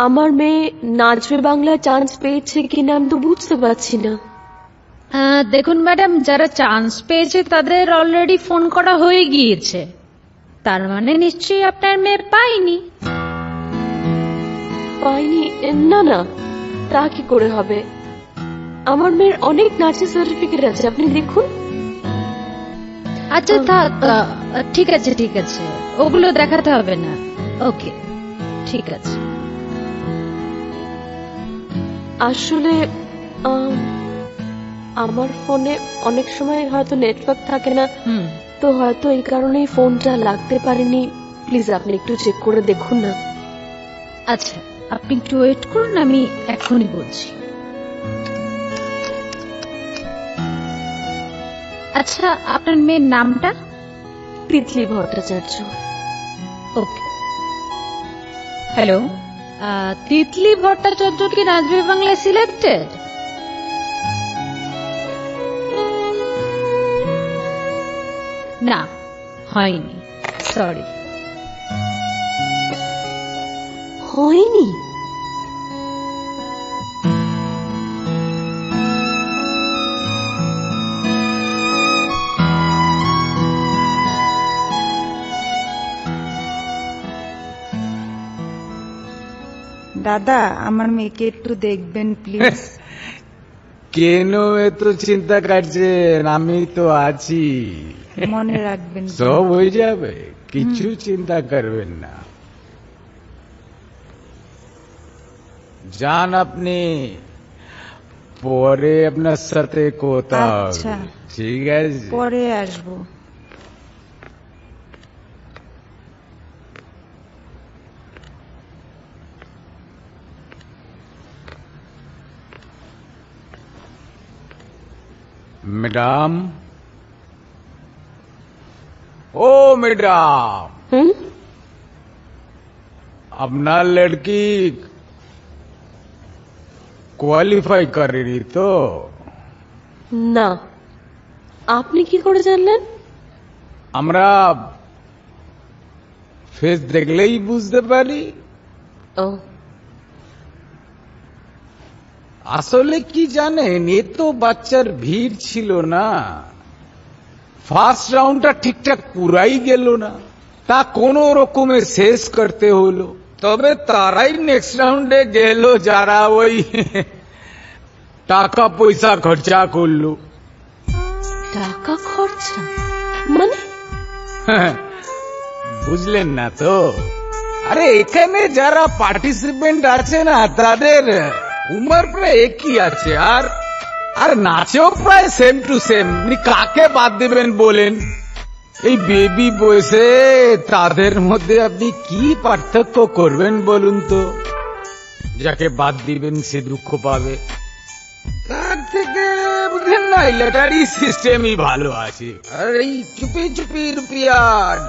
আমার মেয়ে নাচবে বাংলা চান্স পেয়েছে কিনা আমি তো বুঝতে পারছি না। দেখুন ম্যাডাম, যারা চান্স পেয়েছে তাদের অলরেডি ফোন করা হয়ে গিয়েছে, তার মানে নিশ্চয়ই আপনার মেয়ে পায়নি। পাইনি? না না, তা কি করে হবে? আমার মেয়ের অনেক নাচের সার্টিফিকেট আছে, আপনি দেখুন। আচ্ছা থাক, ঠিক আছে ঠিক আছে, ওগুলো দেখাতে হবে না। ওকে ঠিক আছে। আসলে আমার ফোনে অনেক সময় হয়তো নেটওয়ার্ক থাকে না, তো হয়তো এই কারণেই ফোনটা লাগতে পারেনি। প্লিজ আপনি একটু চেক করে দেখুন না। আচ্ছা আপনি একটু ওয়েট করুন, আমি এখনই বলছি। আচ্ছা আপনার মেয়ের নামটা? তিতলি ভট্টাচার্য। ওকে। হ্যালো, তিতলি ভট্টাচার্য কি নাচবে বাংলায় সিলেক্টেড? না, হয়নি, সরি। হয়নি? দাদা, আমার মেয়েকে একটু দেখবেন প্লিজ। কেন এত চিন্তা করছেন? আমি তো আছি, মনে রাখবেন। সব হয়ে যাবে, কিছু চিন্তা করবেন না। যান আপনি, পরে আপনার সাথে কথা হবে। আচ্ছা, ঠিক আছে, পরে আসবো। ম্যাডাম, ও ম্যাডাম, আপনার লড়কি কোয়ালিফাই করেনি তো? না, আপনি কি করে জানলেন? আমরা ফেস দেখলেই বুঝতে পারি। ও, আসলে কি জানেন, এ তো বাচ্চার ভিড় ছিল না, ফার্স্ট রাউন্ডটা ঠিকঠাক পুরাই গেল না, তা কোন রকমে শেষ করতে হলো। তবে তারাই নেক্সট রাউন্ডে গেল যারা ওই টাকা পয়সা খরচা করলো। টাকা খরচা মানে? বুঝলেন না তো? আরে এখানে যারা পার্টিসিপেন্ট আছে না, তাদের উমর প্রায় একই আছে, আর নাচেও প্রায় সেম টু সেম। কাকে বাদ দেবেন বলেন? এই বেবি বয়সে তাদের মধ্যে আপনি কি পার্থক্য করবেন বলুন তো? যাকে বাদ দিবেন সে দুঃখ পাবে। তার থেকে বুঝলেন না, লেটারি সিস্টেমই ভালো আছে। আর এই চুপি চুপি রুপিয়া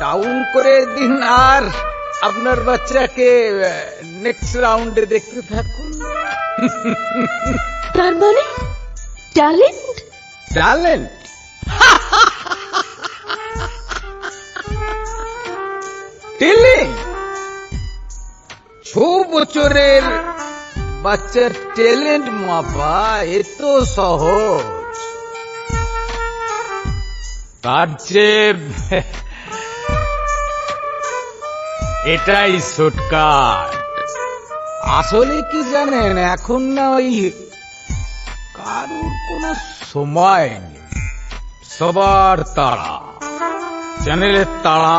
ডাউন করে দিন, আর আপনার বাচ্চাকে নেক্সট রাউন্ডে দেখতে থাকুন। তার মানে ট্যালেন্ট? ট্যালেন্ট? ট্যালেন্ট? 6 বছরের বাচ্চার ট্যালেন্ট মাপা এত সহজ? তার চেয়ে এটাই শর্টকাট। আসলে কি জানেন, এখন না ওই কারোর কোনো সময় নেই, সবার তাড়া, চ্যানেলের তাড়া,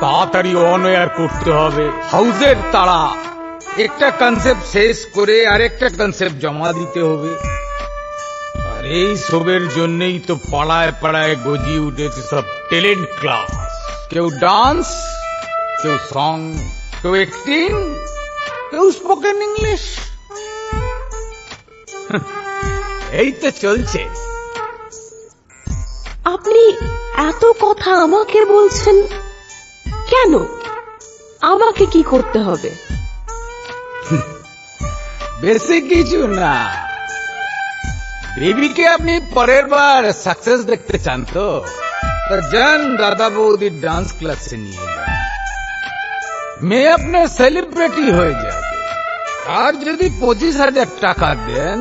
তাড়াতাড়ি অন এয়ার করতে হবে, হাউসের তাড়া, একটা কনসেপ্ট শেষ করে আরেকটা কনসেপ্ট জমা দিতে হবে। আর এই সবের জন্যই তো পাড়ায় পাড়ায় গজিয়ে উঠেছে সব ট্যালেন্ট ক্লাস। কেউ ডান্স, কেউ সং, কেউ অ্যাক্টিং, কেউ স্পোকেন ইংলিশ। এই তো চলছে। আপনি এত কথা আমাকে বলছেন কেন? আমাকে কি করতে হবে? বেশি কিছু না, বেবিকে আপনি পরের বার সাকসেস দেখতে চান তো যান দাদা বৌদির ডান্স ক্লাসে নিয়ে যান, মেয়ে আপনার সেলিব্রিটি হয়ে যাবে। আর যদি 25,000 টাকা দেন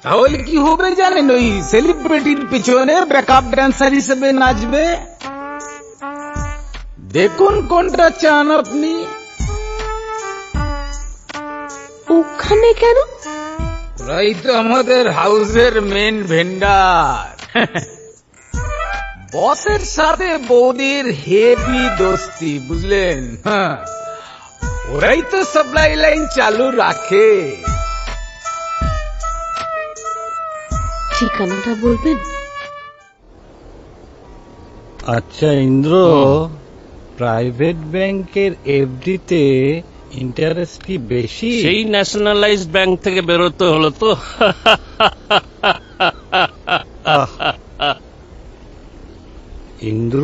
তাহলে কি হবে জানেন, ওই সেলিব্রিটির পিছনে ব্যাকআপ ড্যান্সার হিসেবে নাচবে। দেখুন কোনটা চান আপনি। ওখানে কেন? ওরাই তো আমাদের হাউসের মেন ভেন্ডার। বসের সাথে বৌদির হেভি দোস্তি, বুঝলেন? ওরাই তো সাপ্লাই লাইন চালু রাখে। ঠিকানাটা বলবেন? আচ্ছা ইন্দ্র, প্রাইভেট ব্যাংকের এফডিতে ইন্টারেস্ট কি বেশি? সেই ন্যাশনালাইজড ব্যাংক থেকে বেরোতে হলো তো। ইন্দ্র,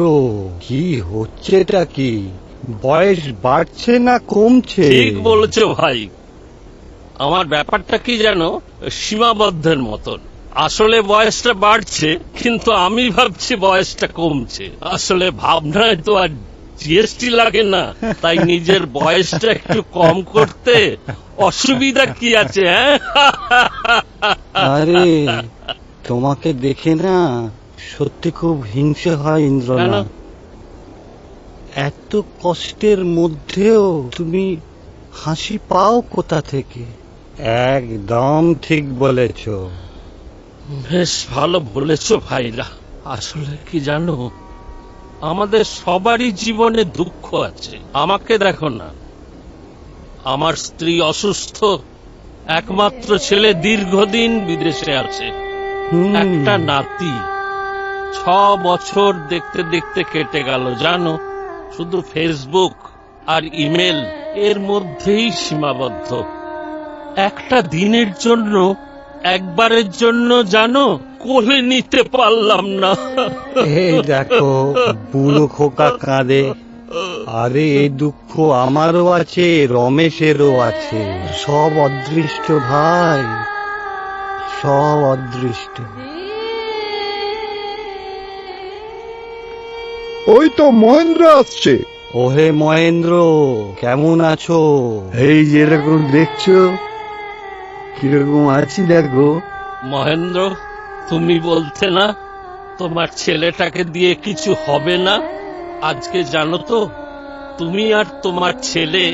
কি হচ্ছেটা কি? বয়স বাড়ছে না কমছে? ঠিক বলেছো ভাই, আমার ব্যাপারটা কি জানো, সীমাবদ্ধের মতন। আসলে বয়সটা বাড়ছে, কিন্তু আমি ভাবছি বয়সটা কমছে। আসলে ভাবনায় তো আর জিএসটি লাগে না, তাই নিজের বয়সটা একটু কম করতে অসুবিধা কি আছে? হ্যাঁ, আরে তোমাকে দেখে না সত্যি খুব হিংসে হয় ইন্দ্রনাথ। এত কষ্টের মধ্যেও তুমি হাসি পাও কোথা থেকে? একদম ঠিক বলেছ। বেশ ভালো বলেছো ভাইরা। আসলে কি জানো, আমাদের সবারই জীবনে দুঃখ আছে। আমাকে দেখো না, আমার স্ত্রী অসুস্থ, একমাত্র ছেলে দীর্ঘদিন বিদেশে আছে, একটা নাতি 6 বছর দেখতে দেখতে কেটে গেল জানো। শুধু ফেসবুক আর ইমেল এর মধ্যেই সীমাবদ্ধ। একটা দিনের জন্য, একবারের জন্য জানো, কোলে নিতে পারলাম না। এই দেখো বুড়ো খোকা কাঁদে। আরে এই দুঃখ আমারও আছে, রমেশেরও আছে। সব অদৃষ্ট ভাই, সব অদৃষ্ট। ওই তো মহেন্দ্র আসছে। ওহে মহেন্দ্র, কেমন আছো? এই যেরকম দেখছো কিরকম আছি দেখো। মহেন্দ্র, তুমি বলতে না তোমার ছেলেটাকে দিয়ে কিছু হবে না? আজকে জানো তো, তুমি আর তোমার ছেলে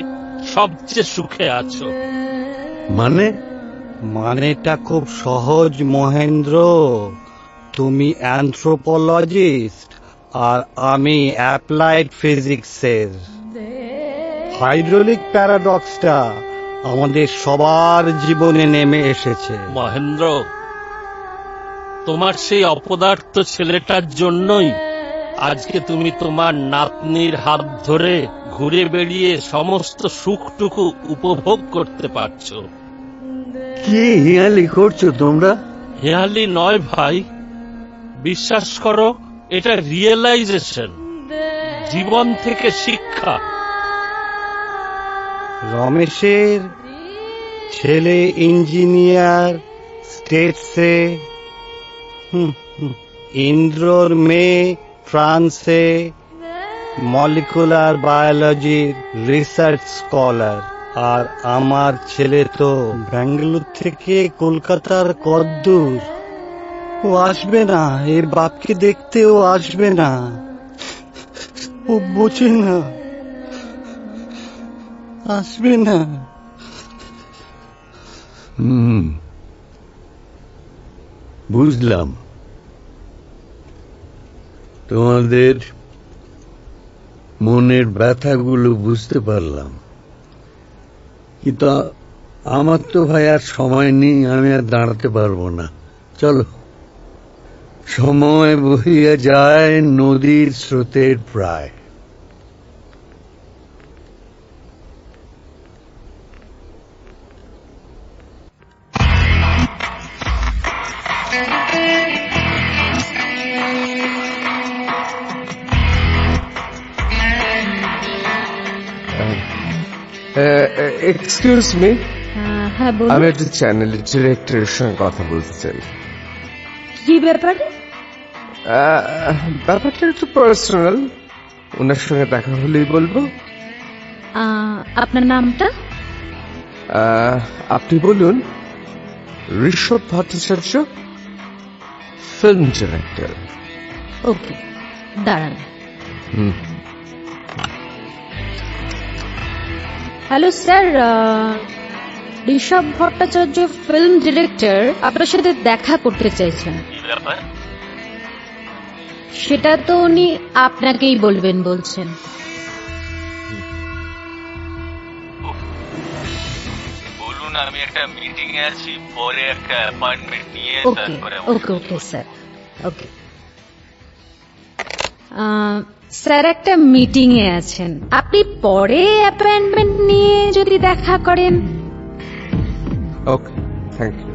সবচেয়ে সুখে আছো। মানেটা খুব সহজ মহেন্দ্র। তুমি অ্যানথ্রোপোলজিস্ট আর আমি অ্যাপ্লাইড ফিজিক্সের। হাইড্রোলিক প্যারাডক্সটা আমাদের সবার জীবনে নেমে এসেছে। মহেন্দ্র, তোমার সেই অপদার্থ ছেলেটার জন্যই আজকে তুমি তোমার নাতনির হাত ধরে ঘুরে বেড়িয়ে সমস্ত সুখটুকু উপভোগ করতে পারছো। কি হিয়ালি করছো তোমরা? হেয়ালি নয় ভাই, বিশ্বাস করো, এটা রিয়েলাইজেশন, জীবন থেকে শিক্ষা। রমেশের ছেলে ইঞ্জিনিয়ার স্টেটসে, ইন্দ্রর মেয়ে ফ্রান্সে মলিকুলার বায়োলজির রিসার্চ স্কলার, আর আমার ছেলে তো ব্যাঙ্গালোর থেকে কলকাতার কদ্দূর। ও আসবে না, এর বাপকে দেখতে ও আসবে না। ও বোঝে না, আসবে না। বুঝলাম, তোমাদের মনের ব্যথাগুলো বুঝতে পারলাম, কিন্তু আমার তো ভাই আর সময় নেই, আমি আর দাঁড়াতে পারবো না। চলো, সময় বহিয়া যায় নদীর স্রোতের প্রায়। এক্সকিউজ মি, হ্যাঁ বলুন। আমি একটা চ্যানেলের ডিরেক্টরের সঙ্গে কথা বলতে চাই। কি ব্যাপারে? ব্যাপারটা একটু পার্সোনাল, ওনার সঙ্গে দেখা হলেই বলবো। আপনার নামটা? আপনি বলুন। Rishabh Bhattacharya, film director. Okay, দাঁড়ান। Hello sir, Rishabh Bhattacharya film director আপনার সাথে দেখা করতে চাইছেন। সেটা তো উনি আপনাকেই বলবেন বলছেন। বলুন, আমি একটা মিটিং এ আছি, পরে একটা অ্যাপয়েন্টমেন্ট নিয়ে তারপরে। ওকে ওকে স্যার, ওকে। স্যার একটা মিটিং এ আছেন, আপনি পরে অ্যাপয়েন্টমেন্ট নিয়ে যদি দেখা করেন। ওকে, থ্যাংক ইউ।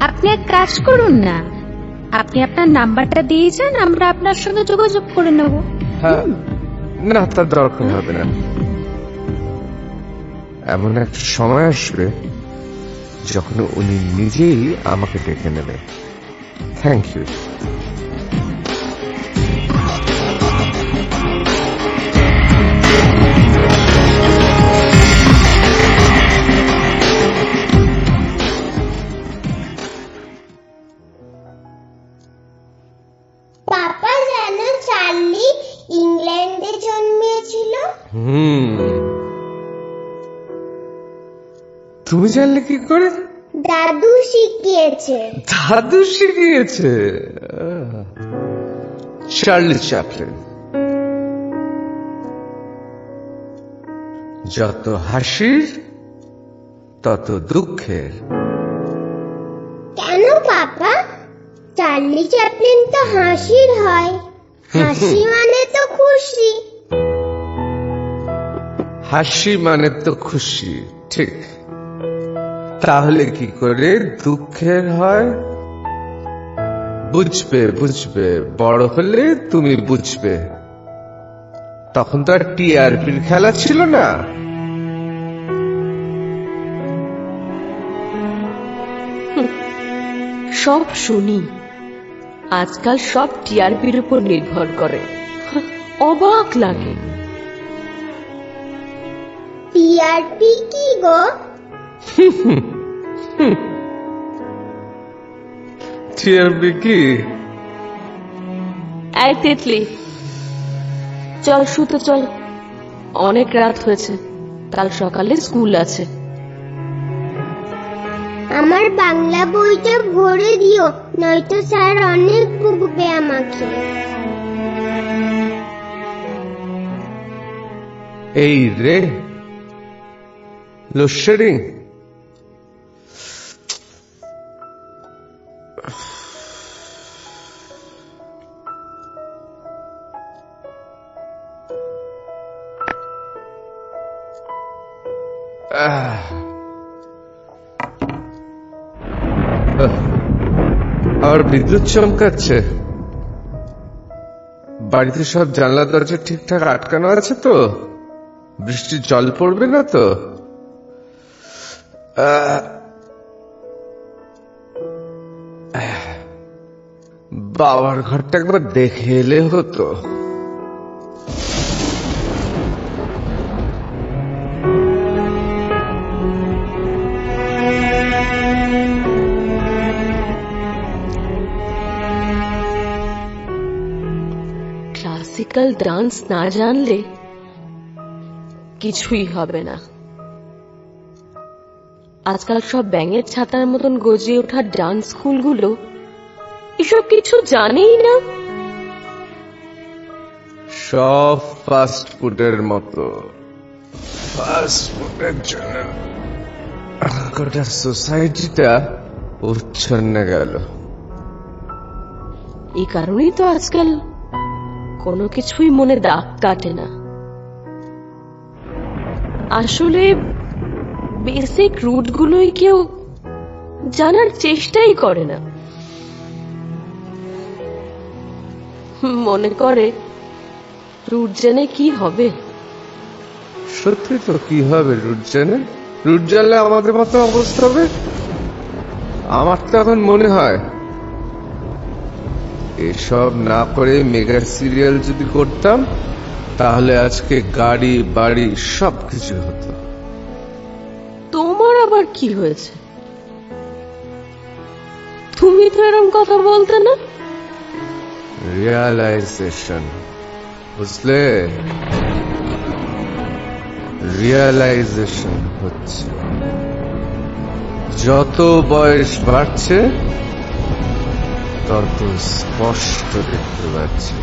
আপনি এক কাজ করুন না, আপনি আপনার নাম্বারটা দিয়ে যান, আমরা আপনার সঙ্গে যোগাযোগ করে নেব। হ্যাঁ, না, তার দরকার হবে না। এমন একটা সময় আসবে যখন উনি নিজেই আমাকে ডেকে নেবে। Thank you. পাপা জানো চার্লি ইংল্যান্ডে জন্মেছিল? তুমি জানলে কি করে? দাদু শিখিয়েছে। দাদু শিখিয়েছে? Charlie Chaplin. যত হাসির তত দুঃখের। কেন পাপা? চার্লি চ্যাপলিন তো হাসির হয়। হাসি মানে তো খুশি। হাসি মানে তো খুশি, ঠিক। তাহলে কি করে দুঃখের হয়? বুঝবে বুঝবে, বড় হলে তুমি বুঝবে। তখন তো আর টিআরপির খেলা ছিল না। সব শুনি, আজকাল সব টিআরপির উপর নির্ভর করে। অবাক লাগে। টিআরপি কি গো? টিআরপি কি? এই তেতলি, চল শুতে চল, অনেক রাত হয়েছে, কাল সকালে স্কুল আছে। আমার বাংলা বইটা ভরে দিও, নয়তো স্যার অনেক বকবে আমাকে। এই রে, লোডশেডিং। আর বিদ্যুৎ চমকাচ্ছে। বাড়িতে সব জানলা দরজা ঠিকঠাক আটকানো আছে তো? বৃষ্টির জল পড়বে না তো? বাবার ঘরটা একবার দেখে এলে হতো। ক্লাসিক্যাল ডান্স না জানলে কিছুই হবে না। আজকাল সব ব্যাঙের ছাতার মতন গজিয়ে ওঠা ডান্স স্কুলগুলো এসব কিছু জানেই না। সব ফাস্ট ফুডের মতো। ফাস্ট ফুডের জন্য গোটা সোসাইটিটা উচ্ছন্নে গেল। এই কারণেই তো আজকাল কোনো কিছুই মনে দাগ কাটে না। আসলে বেসিক রুট গুলোই কেউ জানার চেষ্টাই করে না। মনে করে রুট জেনে কি হবে। সত্যি তো, কি হবে রুট জেনে? রুট জানলে আমাদের মতো অবস্থা হবে। আমার তো এখন মনে হয় এসব না করে মেগা সিরিয়াল যদি করতাম তাহলে আজকে গাড়ি বাড়ি সবকিছু হতো। তোমার আবার কি হয়েছে? তুমি তো এরকম কথা বলতে না। রিয়ালাইজেশন, বুঝলে? রিয়ালাইজেশন হচ্ছে যত বয়স বাড়ছে তত স্পষ্ট দেখতে পাচ্ছি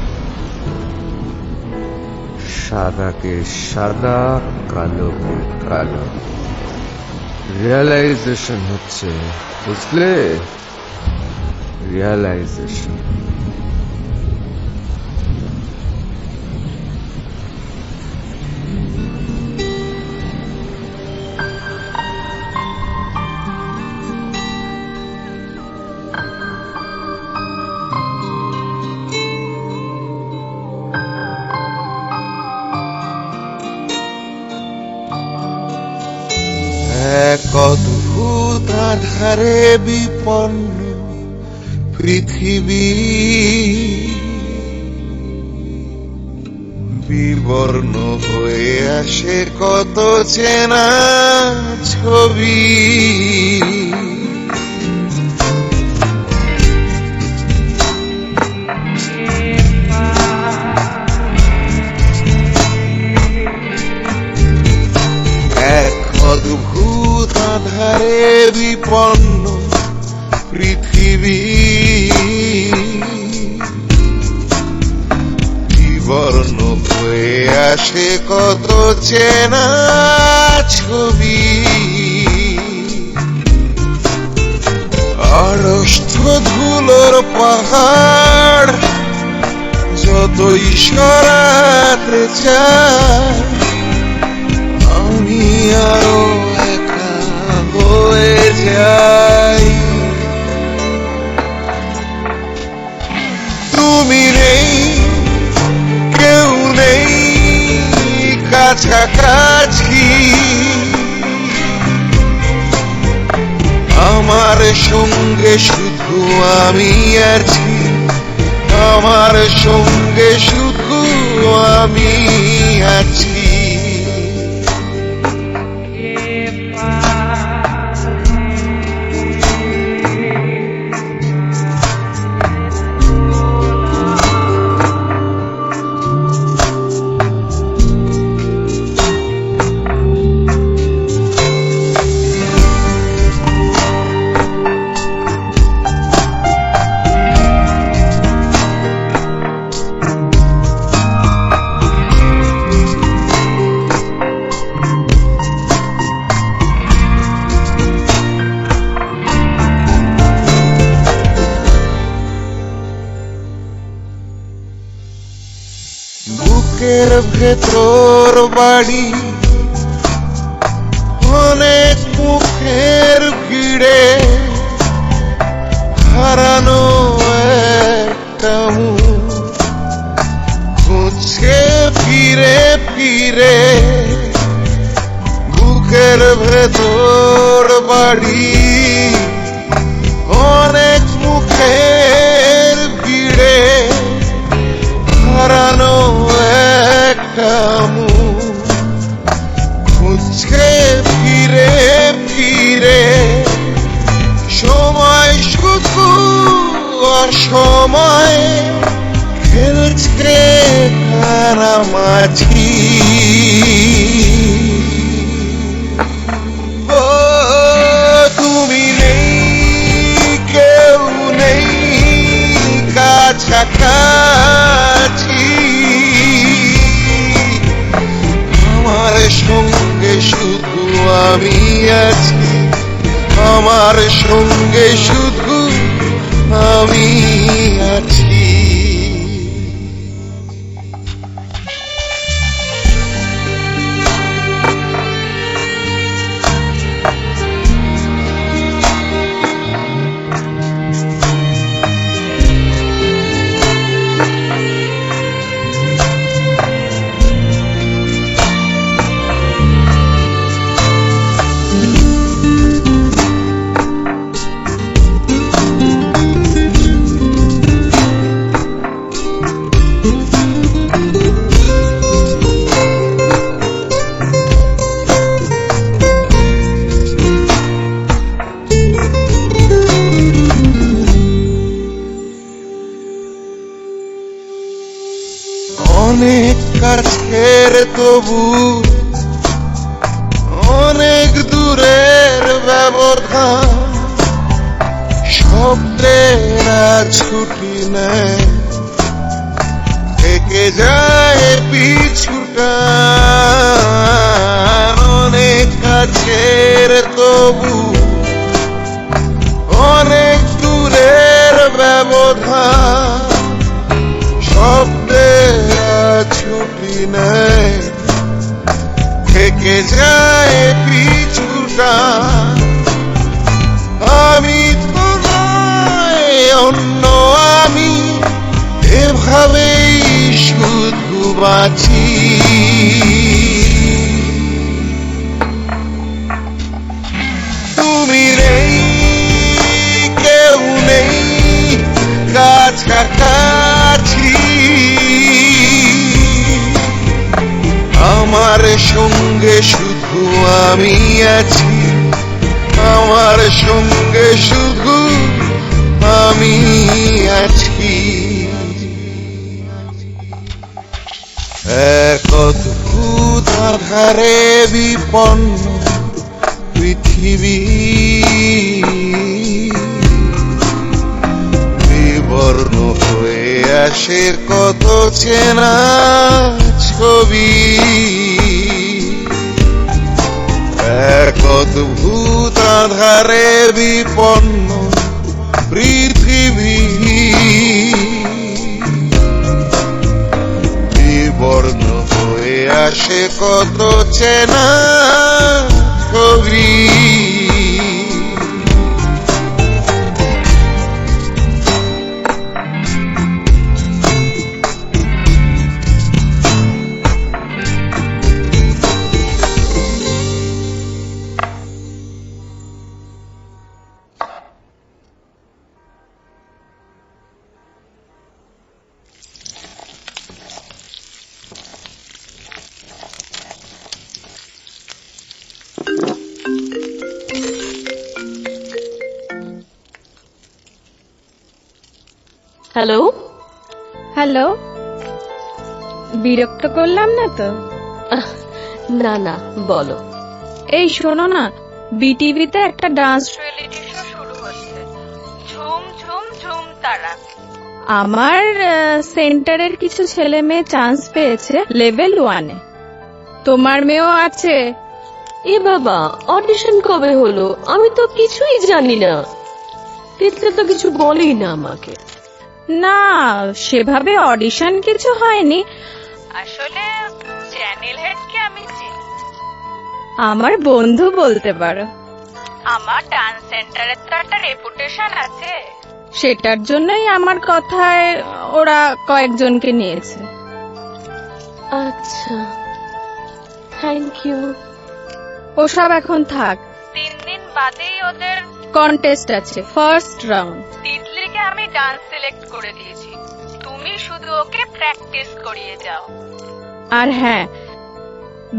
সাদাকে সাদা, কালোকে কালো। রিয়ালাইজেশন হচ্ছে, বুঝলে? রিয়ালাইজেশন। ধারে বিপন্ন পৃথিবী, বিবর্ণ হয়ে আসে কত চেনা ছবি। এক অদ্ভুত আধারে বিপন্ন পৃথিবী, বিবর্ণ হয়ে আসে কত চেনা ছবি। আড়ষ্ট ধুলোর পাহাড় যতই সরাতে চায়, আমি আরো একা হয়ে যাই। তুমি নেই, কেউ নেই কাছাকাছি, আমার সঙ্গে শুধু আমি আছি, আমার সঙ্গে শুধু আমি আছি। বুকের ভেতর বাড়ি অনেক মুখের ভিড়ে, হারানো একটা মুখ খুঁজছে ফিরে ফিরে। বুকের ভেতর বাড়ি অনেক মুখের ভিড়ে, হারানো একটা মুখ খুঁজছে ফিরে ফিরে। সময় শুধু অসময় খেলছে কানামাছি। ও তুমি নেই, কেউ নেই কাছাকাছি, আমার সঙ্গে শুধু আমি আছি, আমার সঙ্গে শুধু আমি আছি। অনেক কাছের তবু অনেক দূরের ব্যবধান, শব্দের ছুটি নেয় থেকে যায় পিছুটা। অনেক কাছের তবু অনেক দূরের ব্যবধান, শব্দের ছুটি নেয় থেকে যায় পিছুটা। আমি তো নয় অন্য আমি, এভাবেই শুধু বাঁচি। তুমি নেই, আমি আছি, আমার সঙ্গে শুধু আমি আছি। এক অদ্ভুত আধারে বিপন্ন পৃথিবী, বিবর্ণ হয়ে আসে কত চেনা ছবি। এক অদ্ভুত আধারে বিপন্ন পৃথিবী, বিবর্ণ হয়ে আসে কত চেনা ছবি। হ্যালো হ্যালো, বিরক্ত করলাম না তো? না না, বলো। এই শোনো না, বিটিভিতে একটা ডান্স রিয়েলিটি শো শুরু হচ্ছে, ঝুম ঝুম ঝুম তারা। আমার সেন্টারের কিছু ছেলে মেয়ে চান্স পেয়েছে লেভেল 1-এ। তোমার মেয়েও আছে। এ বাবা, অডিশন কবে হলো? আমি তো কিছুই জানি না। তিতলি তো কিছু বলেই না আমাকে। না, সেভাবে অডিশন কিছু হয়নি। আসলে চ্যানেল হেডকে আমি চিনি, আমার বন্ধু বলতে পারো। আমার ডান্স সেন্টারের তো একটা রেপুটেশন আছে, সেটার জন্যই আমার কথায় ওরা কয়েকজনকে নিয়েছে। আচ্ছা, থ্যাংক ইউ। ওসব এখন থাক, 3 দিন বাদেই ওদের কন্টেস্ট আছে, ফার্স্ট রাউন্ড। তিতলিকে আমি ডান্স সিলেক্ট করে দিয়েছি, তুমি শুধু ওকে প্র্যাকটিস করিয়ে যাও। আর হ্যাঁ,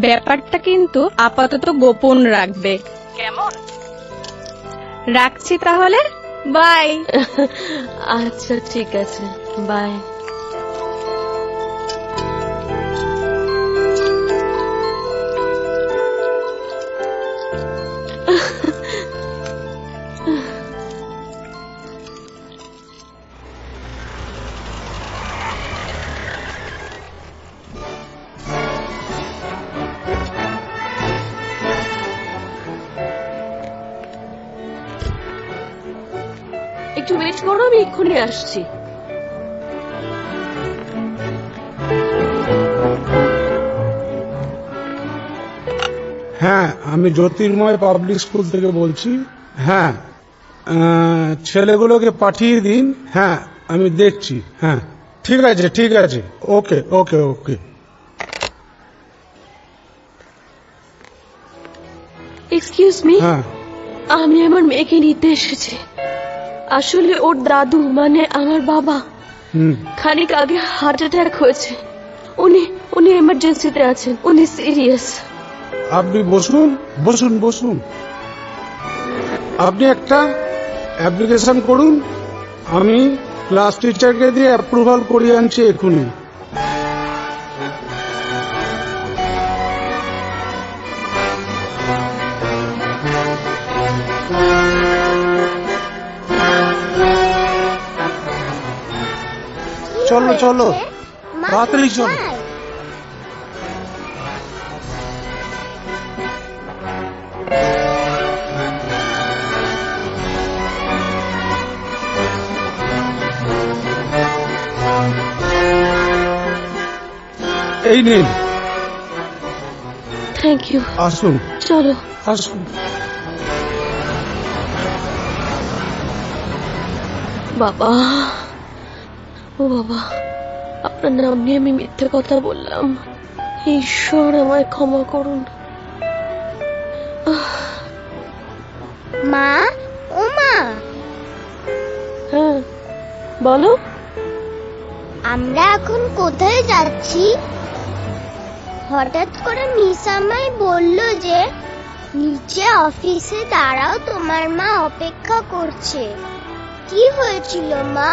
ব্যাপারটা কিন্তু আপাতত গোপন রাখবে, কেমন? রাখছি তাহলে, বাই। আচ্ছা ঠিক আছে, বাই। একটু ওয়েট করো, আমি এক্ষুনি আসছি। হ্যাঁ, আমি জ্যোতির্ময় পাবলিক স্কুল থেকে বলছি। হ্যাঁ, ছেলেগুলোকে পাঠিয়ে দিন। হ্যাঁ, আমি দেখছি। হ্যাঁ, ঠিক আছে ঠিক আছে, ওকে ওকে ওকে। এক্সকিউজ মি, হ্যাঁ, আমি আমার মেয়েকে নিতে এসেছি। আসলে ওর দাদু মানে আমার বাবা খানিক আগে হার্ট অ্যাটাক হয়েছে। উনি এমার্জেন্সিতে আছেন, উনি সিরিয়াস। আপনি বসুন বসুন বসুন। আপনি একটা অ্যাপ্লিকেশন করুন, আমি ক্লাস টিচারকে দিয়ে অ্যাপ্রুভাল করিয়ে আনছি এখনই। চলো চলো, তাড়াতাড়ি চলো। এই নিন। Thank you. আসুন, চলো আসুন। বাবা, ও বাবা, আপনার নাম নিয়ে আমি মিথ্যে কথা বললাম। ঈশ্বর আমায় ক্ষমা করুন। মা, ও মা। হ্যাঁ বলো। আমরা এখন কোথায় যাচ্ছি? হঠাৎ করে মিস আমায় বলল যে নিচে অফিসে দাঁড়াও, তোমার মা অপেক্ষা করছে। কি হয়েছিল মা?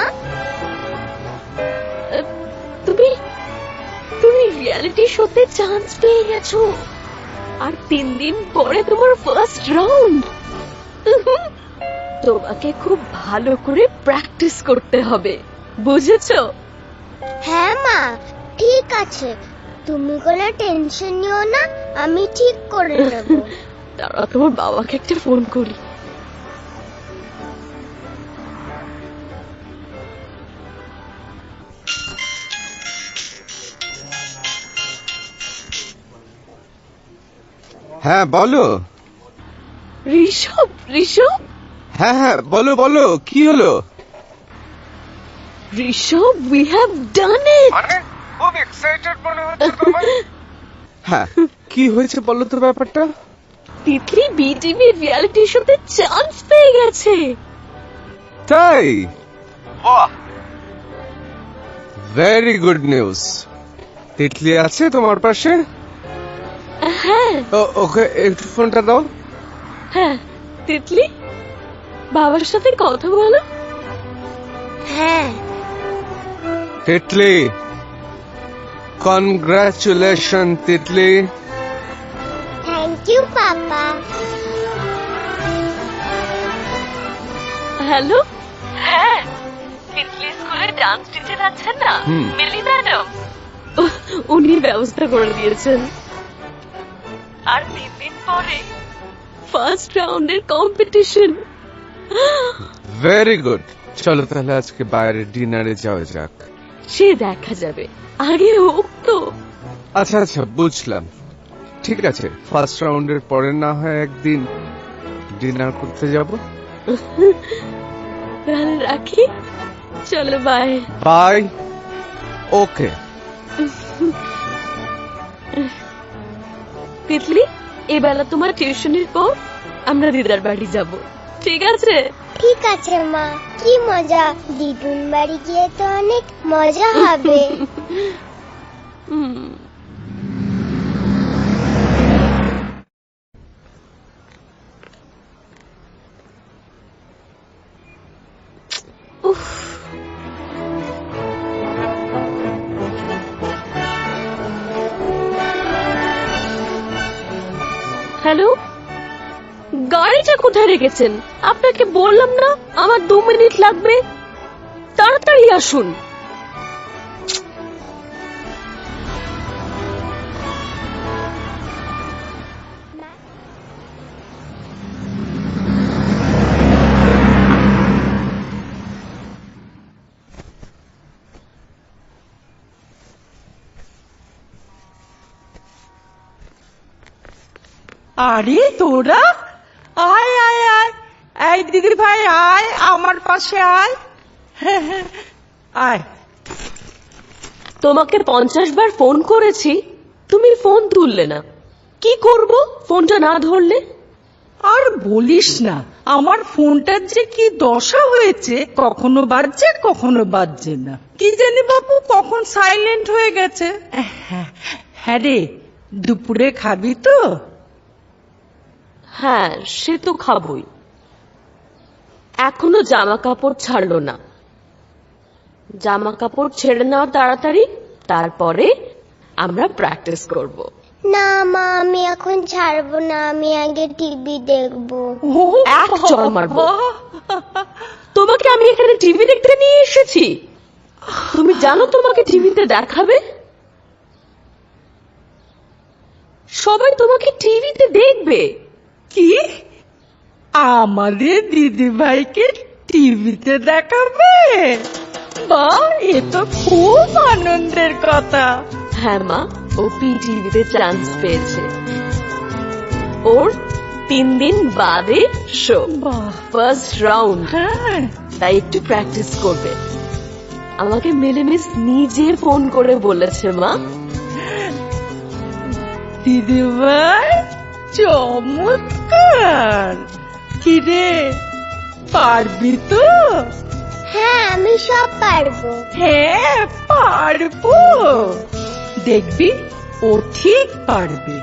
তুমি রিয়েলিটি শোতে চান্স পেয়ে গেছো, আর 3 দিন পরে তোমার ফার্স্ট রাউন্ড। তোমাকে খুব ভালো করে প্র্যাকটিস করতে হবে, বুঝেছো? হ্যাঁ মা, ঠিক আছে, তুমি কোনো টেনশন নিও না, আমি ঠিক করে নেব। তারা তোমার বাবাকে একটা ফোন করি। হ্যাঁ বলো। ঋষভ, হ্যাঁ হ্যাঁ বলো বলো, কি হলো? Rishabh, we have done it! খুব এক্সাইটেড মনে হচ্ছে তোমার। হ্যাঁ, কি হয়েছে বলো তো ব্যাপারটা? তিতলি বিটিভি রিয়েলিটি শোতে চান্স পেয়ে গেছে। তাই? বাহ, ভেরি গুড নিউজ। তিতলি আছে তোমার পাশে? হ্যাঁ ওকে একটু ফোনটা দাও। হ্যাঁ, তিতলি বাবার সাথে কথা বলো। হ্যাঁ। Titli, congratulation Titli. Thank you papa. Hello, হ্যাঁ, তিতলি স্কুলে ডান্স টিচার আছেন না, মিলি ম্যাডাম, উনি ব্যবস্থা করে দিয়েছেন। আর 3 দিন পরে ফার্স্ট রাউন্ডের কম্পিটিশন। Very good. চলো তাহলে আজকে বাইরে ডিনারে যাওয়া যাক। সে দেখা যাবে, আগে হোক তো। আচ্ছা আচ্ছা, বুঝলাম। ঠিক আছে, ফার্স্ট রাউন্ডের পরে না হয় একদিন ডিনার করতে যাব। তাহলে রাখি, চলো বাই। বাই। ওকে। তিতলি, এবেলা তোমার টিউশনের পর আমরা দিদার বাড়ি যাব, ঠিক আছে? ঠিক আছে মা, কি মজা, দিদুন বাড়ি গিয়ে তো অনেক মজা হবে। হ্যালো, গাড়িটা কোথায় রেখেছেন? আপনাকে বললাম না আমার 2 মিনিট লাগবে, তাড়াতাড়ি আসুন। আরে তোরা, আয় আয় আয়, এই দিদি ভাই আয়, আমার পাশে আয়। আয়। তোমাকে 50 বার ফোন করেছি, তুমি ফোন তুললে না। কি করব ফোনটা না ধরলে? আর বলিস না, আমার ফোনটার যে কি দশা হয়েছে, কখনো বাজছে কখনো বাজছে না। কি জানি বাবু কখন সাইলেন্ট হয়ে গেছে। হ্যাঁ রে, দুপুরে খাবি তো? হ্যাঁ, সে তো খাবই। এখনো জামা কাপড় ছাড়লো না। জামা কাপড় ছেড়ে নাও তাড়াতাড়ি, তারপরে আমরা প্র্যাকটিস করব। না মা, আমি এখন ছাড়বো না, আমি আগে টিভি দেখবো। এক চড় মারবো। তোমাকে আমি এখানে টিভি দেখতে নিয়ে এসেছি, তুমি জানো তোমাকে টিভিতে দেখাবে? সবাই তোমাকে টিভিতে দেখবে। কি, আমাদের দিদি ভাইকে টিভিতে দেখাবে? বাহ, এ তো খুব আনন্দের কথা। হ্যাঁ মা, ও টিভিতে চান্স পেয়েছে। ওর 3 দিন বাদে শো, ফার্স্ট রাউন্ড। তাই একটু প্র্যাকটিস করবে। আমাকে মিলেমিস নিজে ফোন করে বলেছে মা। দিদি ভাই চমৎকার। কিরে, পারবি তো? হ্যাঁ, আমি সব পারবো। হ্যাঁ পারবো, দেখবি ও ঠিক পারবে।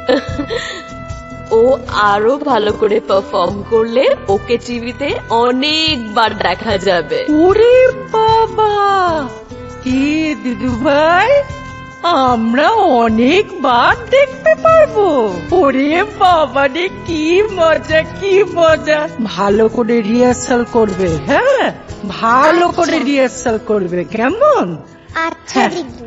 ও আরো ভালো করে পারফর্ম করলে ওকে টিভিতে অনেকবার দেখা যাবে। ওরে বাবা, কি দিদু ভাই, আমরা অনেকবার দেখতে পারবো? ওরে বাবা রে, কি মজা কি মজা! ভালো করে রিহার্সাল করবে, হ্যাঁ ভালো করে রিহার্সাল করবে, কেমন? আচ্ছা দিদি।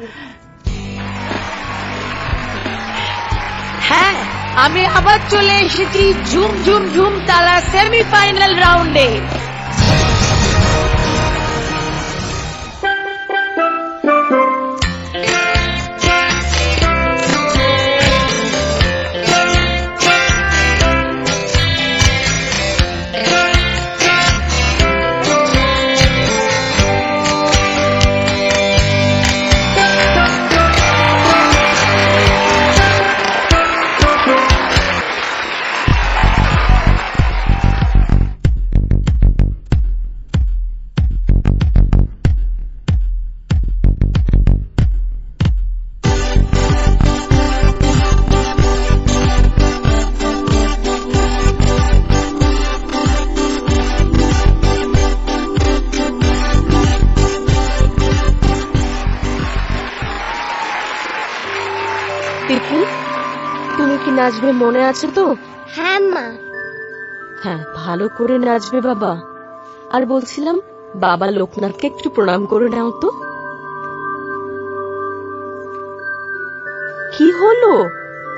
হ্যাঁ, আমি আবার চলে এসেছি ঝুম ঝুম ঝুম তালা সেমিফাইনাল রাউন্ডে। তুমি কি নাচবে মনে আছে তো? হ্যাঁ মা। হ্যাঁ, ভালো করে নাচবে বাবা। আর বলছিলাম, বাবা লোকনাথকে একটু প্রণাম করে নাও তো। কি হলো,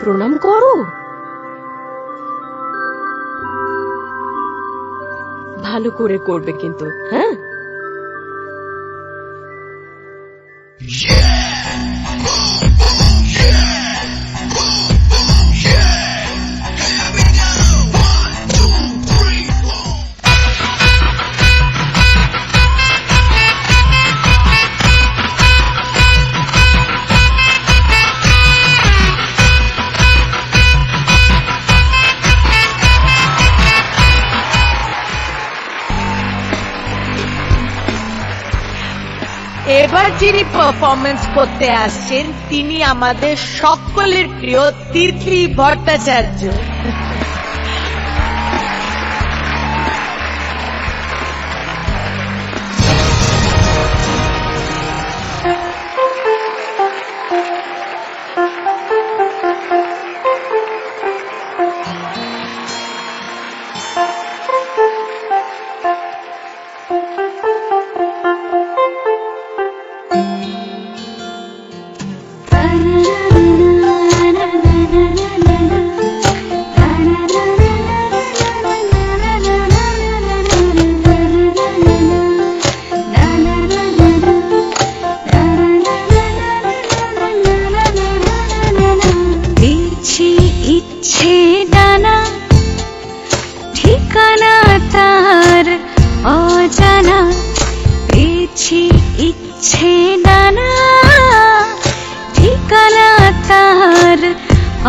প্রণাম করো। ভালো করে করবে কিন্তু, হ্যাঁ? এবার যিনি পারফরমেন্স করতে আসছেন তিনি আমাদের সকলের প্রিয় তিতলি ভট্টাচার্য।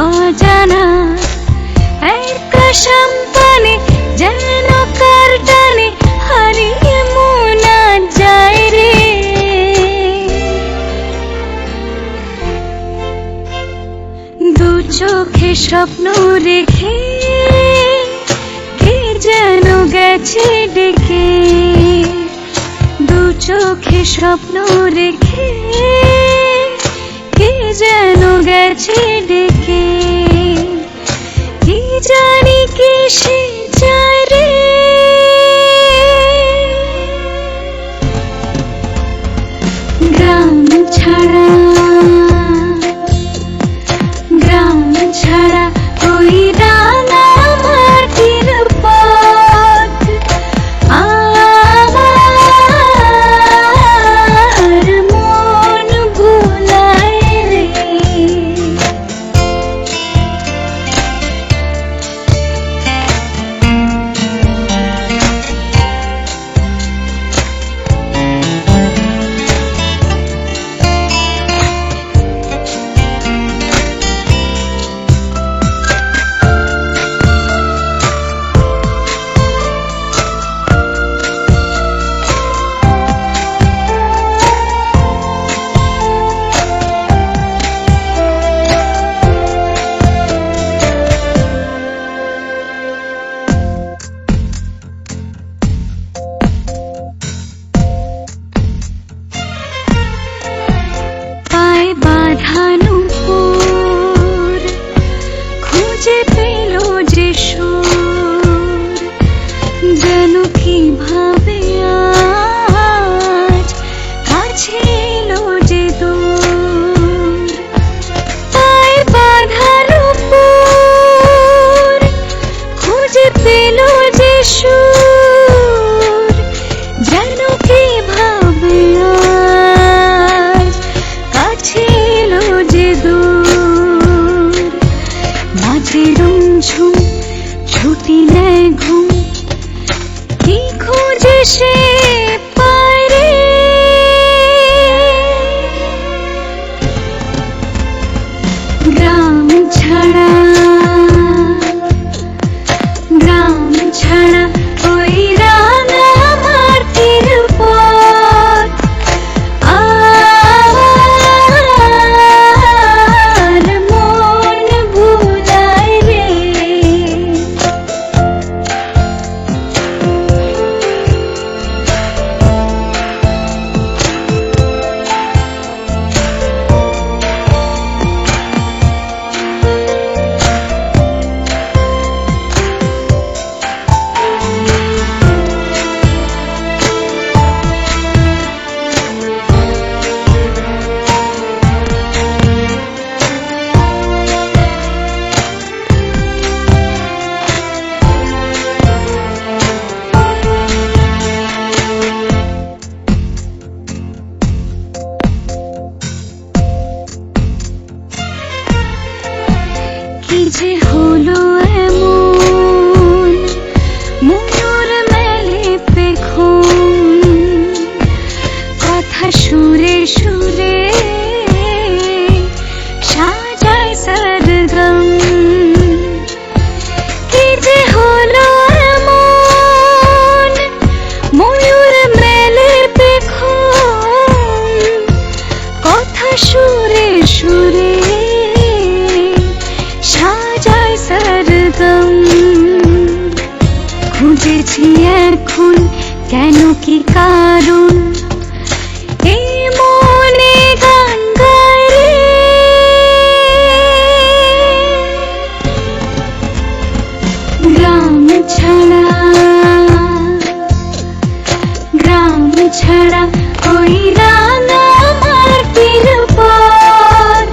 অজানা এক সম্পনে যেন কারটানে হারিয়ে মোনা যায় রে। দু চোখে স্বপ্ন রেখে কে যেন গেছে ডেকে, দু চোখে স্বপ্ন রেখে কে যেন গেছে ডেকে, কি জানি কি সে চায় রে। গ্রাম ছাড়া ওই রাঙা মাটির পথ আমার মন ভুলায় রে। পারে গ্রাম ছাড়া ওই রাঙা মাটির পথ আর মন ভুলায় রে কি যে হলো এমন ময়ূর মেলে পেখম কথা সুরে সুরে সাজায় সরগম কি যে হলো এমন ময়ূর মেলে পেখম কথা সুরে সুরে সাজায় সরগম খুঁজেছি এখন কেন কি কারণ এই মনে গান গায় রে গ্রাম ছাড়া ওই রাঙা মাটির পথ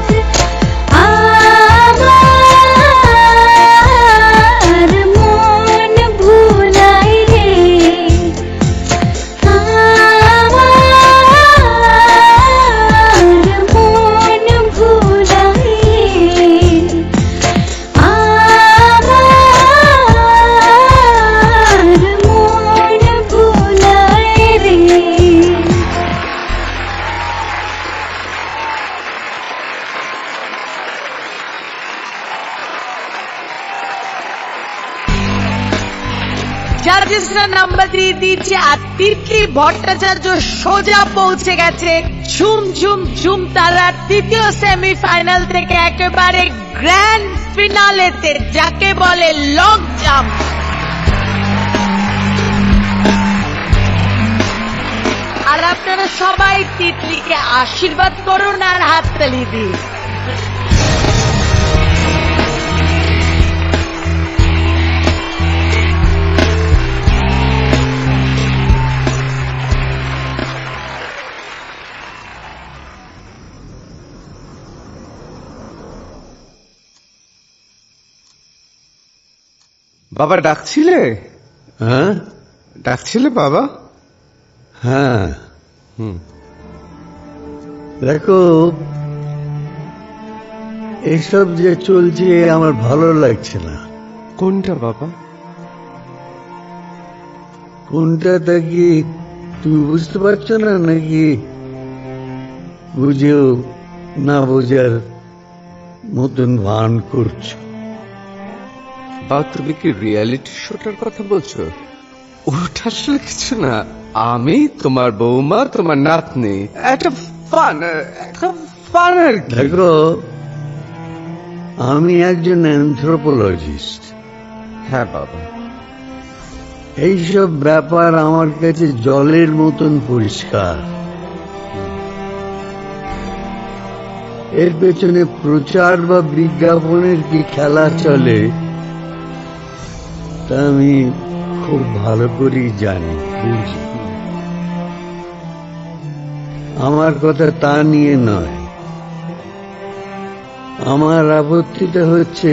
আমার মন ভুলায় রে আমার মন ভুলায় আমার মন ভুলায় রে জাজেসরা নাম্বার দিয়ে দিয়েছে আর তিতলি ভট্টাচার্য সোজা পৌঁছে গেছে ঝুম ঝুম ঝুম তারার তৃতীয় সেমিফাইনাল থেকে একেবারে গ্র্যান্ড ফিনালেতে, যাকে বলে লং জাম্প। আর আপনারা সবাই তিতলিকে আশীর্বাদ করুন আর হাততালি দিন। বাবা ডাকছিলে? হ্যাঁ ডাকছিলে বাবা? হ্যাঁ দেখো, এসব যে চলছে আমার ভালো লাগছে না। কোনটা বাবা? কোনটা তা কি তুমি বুঝতে পারছো না নাকি বুঝেও না বোঝার মতন ভান করছো? বা তুমি কি রিয়ালিটি শোটার কথা বলছো? ওটা আসলে কিছু না, আমি তোমার বৌমা তোমার নাতনি, একটা ফান আর কি। দেখো, আমি একজন অ্যানথ্রোপোলজিস্ট। হ্যাঁ বাবা, এইসব ব্যাপার আমার কাছে জলের মতন পরিষ্কার। এর পেছনে প্রচার বা বিজ্ঞাপনের কি খেলা চলে তা আমি খুব ভালো করেই জানি, বুঝি। আমার কথা তা নিয়ে নয়, আমার আপত্তিটা হচ্ছে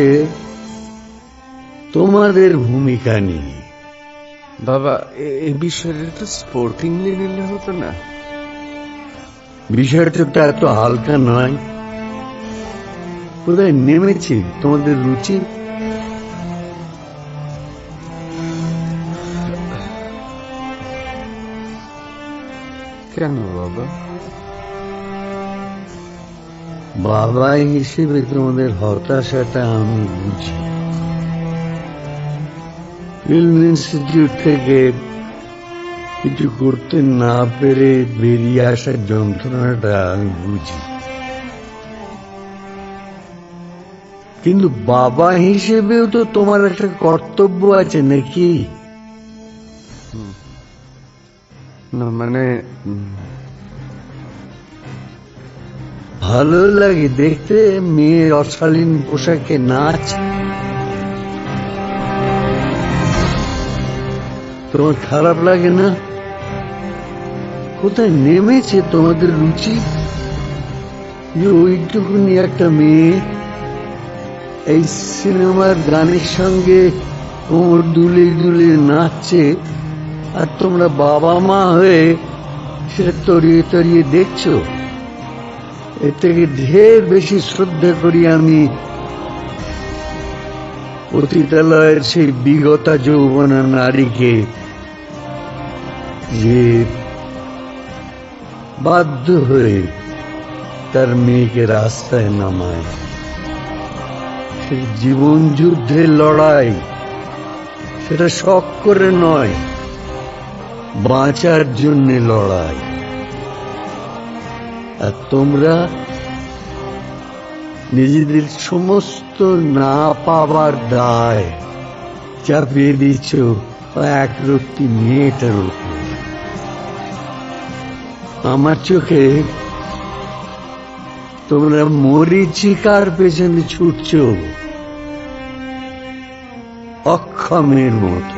তোমাদের ভূমিকা নিয়ে। বাবা এই বিষয়টা একটু স্পোর্টিংলি নিলে হতো না? বিষয়টা তো এত হালকা নয়। কোথায় নেমেছি তোমাদের রুচি? কেন বাবা? বাবা হিসেবে তোমাদের হতাশাটা আমি বুঝি। ফিল্ম ইনস্টিটিউট থেকে কিছু করতে না পেরে বেরিয়ে আসার যন্ত্রণাটা আমি বুঝি, কিন্তু বাবা হিসেবেও তো তোমার একটা কর্তব্য আছে নাকি? না মানে ভালো লাগে দেখতে মেয়ের অশালীন পোশাকে নাচ। তোমার খারাপ লাগে না? কোথায় নেমেছে তোমাদের রুচি যে ওইটুকুনি একটা মেয়ে এই সিনেমার গানের সঙ্গে কোমর দুলে দুলে নাচছে, আর তোমরা বাবা মা হয়ে সেটা তরিয়ে তরিয়ে দেখছো? এর থেকে ঢের বেশি শ্রদ্ধা করি আমি পতিতালয়ের সেই বিগতা যৌবনা নারীকে, যে বাধ্য হয়ে তার মেয়েকে রাস্তায় নামায়। সেই জীবন যুদ্ধের লড়াই, সেটা শখ করে নয়, বাঁচার জন্য লড়াই। আর তোমরা নিজেদের সমস্ত না পাবার দায় চাপিয়ে দিচ্ছ একরত্তি মেয়েটার উপর। আমার চোখে তোমরা মরীচিকার পেছনে ছুটছ অক্ষমের মতো।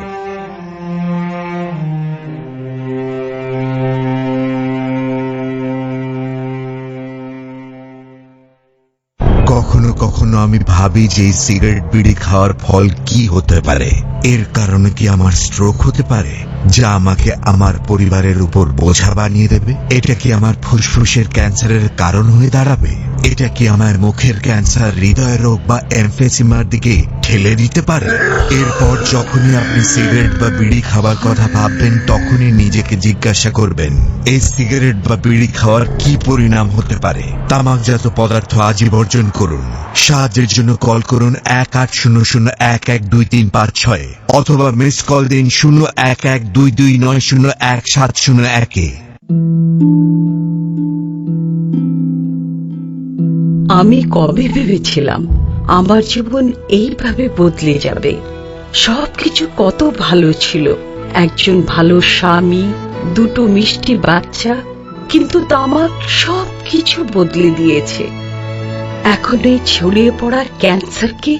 কখনো কখনো আমি ভাবি যে এই সিগারেট বিড়ি খাওয়ার ফল কি হতে পারে। এর কারণে কি আমার স্ট্রোক হতে পারে, যা আমাকে আমার পরিবারের উপর বোঝা বানিয়ে দেবে? এটা কি আমার ফুসফুসের ক্যান্সারের কারণ হয়ে দাঁড়াবে? এটা কি আমার মুখের ক্যান্সার, হৃদয় রোগ বা এমফেসিমার দিকে ঠেলে দিতে পারে? এরপর যখনই আপনি সিগারেট বা বিড়ি খাওয়ার কথা ভাববেন, তখনই নিজেকে জিজ্ঞাসা করবেন, এই সিগারেট বা বিড়ি খাওয়ার কি পরিণাম হতে পারে। তামাকজাত পদার্থ আজই বর্জন করুন। সাহায্যের জন্য কল করুন 1800112335 অথবা মিস কল দিন 011229017001-এ। আমি কবে ভেবেছিলাম আমার জীবন এইভাবে বদলে যাবে। সবকিছু কত ভালো ছিল, একজন ভালো স্বামী, দুটো মিষ্টি বাচ্চা, কিন্তু তামাক সবকিছু বদলে দিয়েছে। এখন এই ছড়িয়ে পড়ার ক্যান্সারকে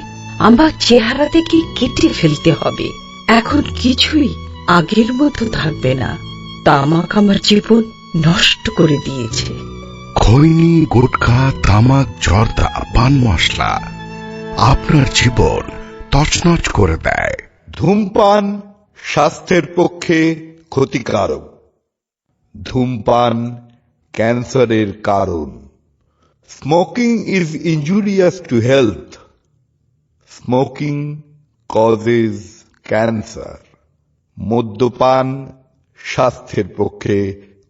আমার চেহারা থেকে কেটে ফেলতে হবে। এখন কিছুই আগের মতো থাকবে না। তামাক আমার জীবন নষ্ট করে দিয়েছে। খৈনি, গুটখা, তামাক, জর্দা, পান মশলা আপনার জীবন তছনছ করে দেয়। ধূমপান স্বাস্থ্যের পক্ষে ক্ষতিকারক। ধূমপান ক্যান্সারের কারণ। Smoking is injurious to health. Smoking causes cancer. মদ্যপান স্বাস্থ্যের পক্ষে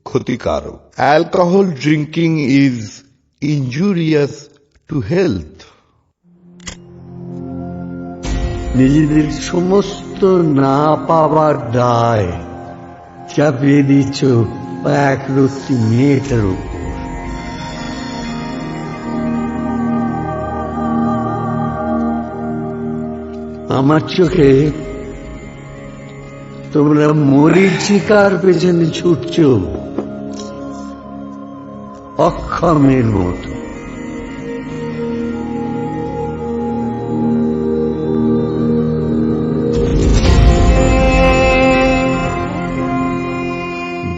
ক্ষতিকারক। Alcohol drinking is injurious to health. নিজেদের সমস্ত না পাবার দায় চাপিয়ে দিচ্ছ একরত্তি মেয়েটার উপর। আমার চোখে তোমরা মরীচিকার পেছনে ছুটছ অক্ষমের মতো।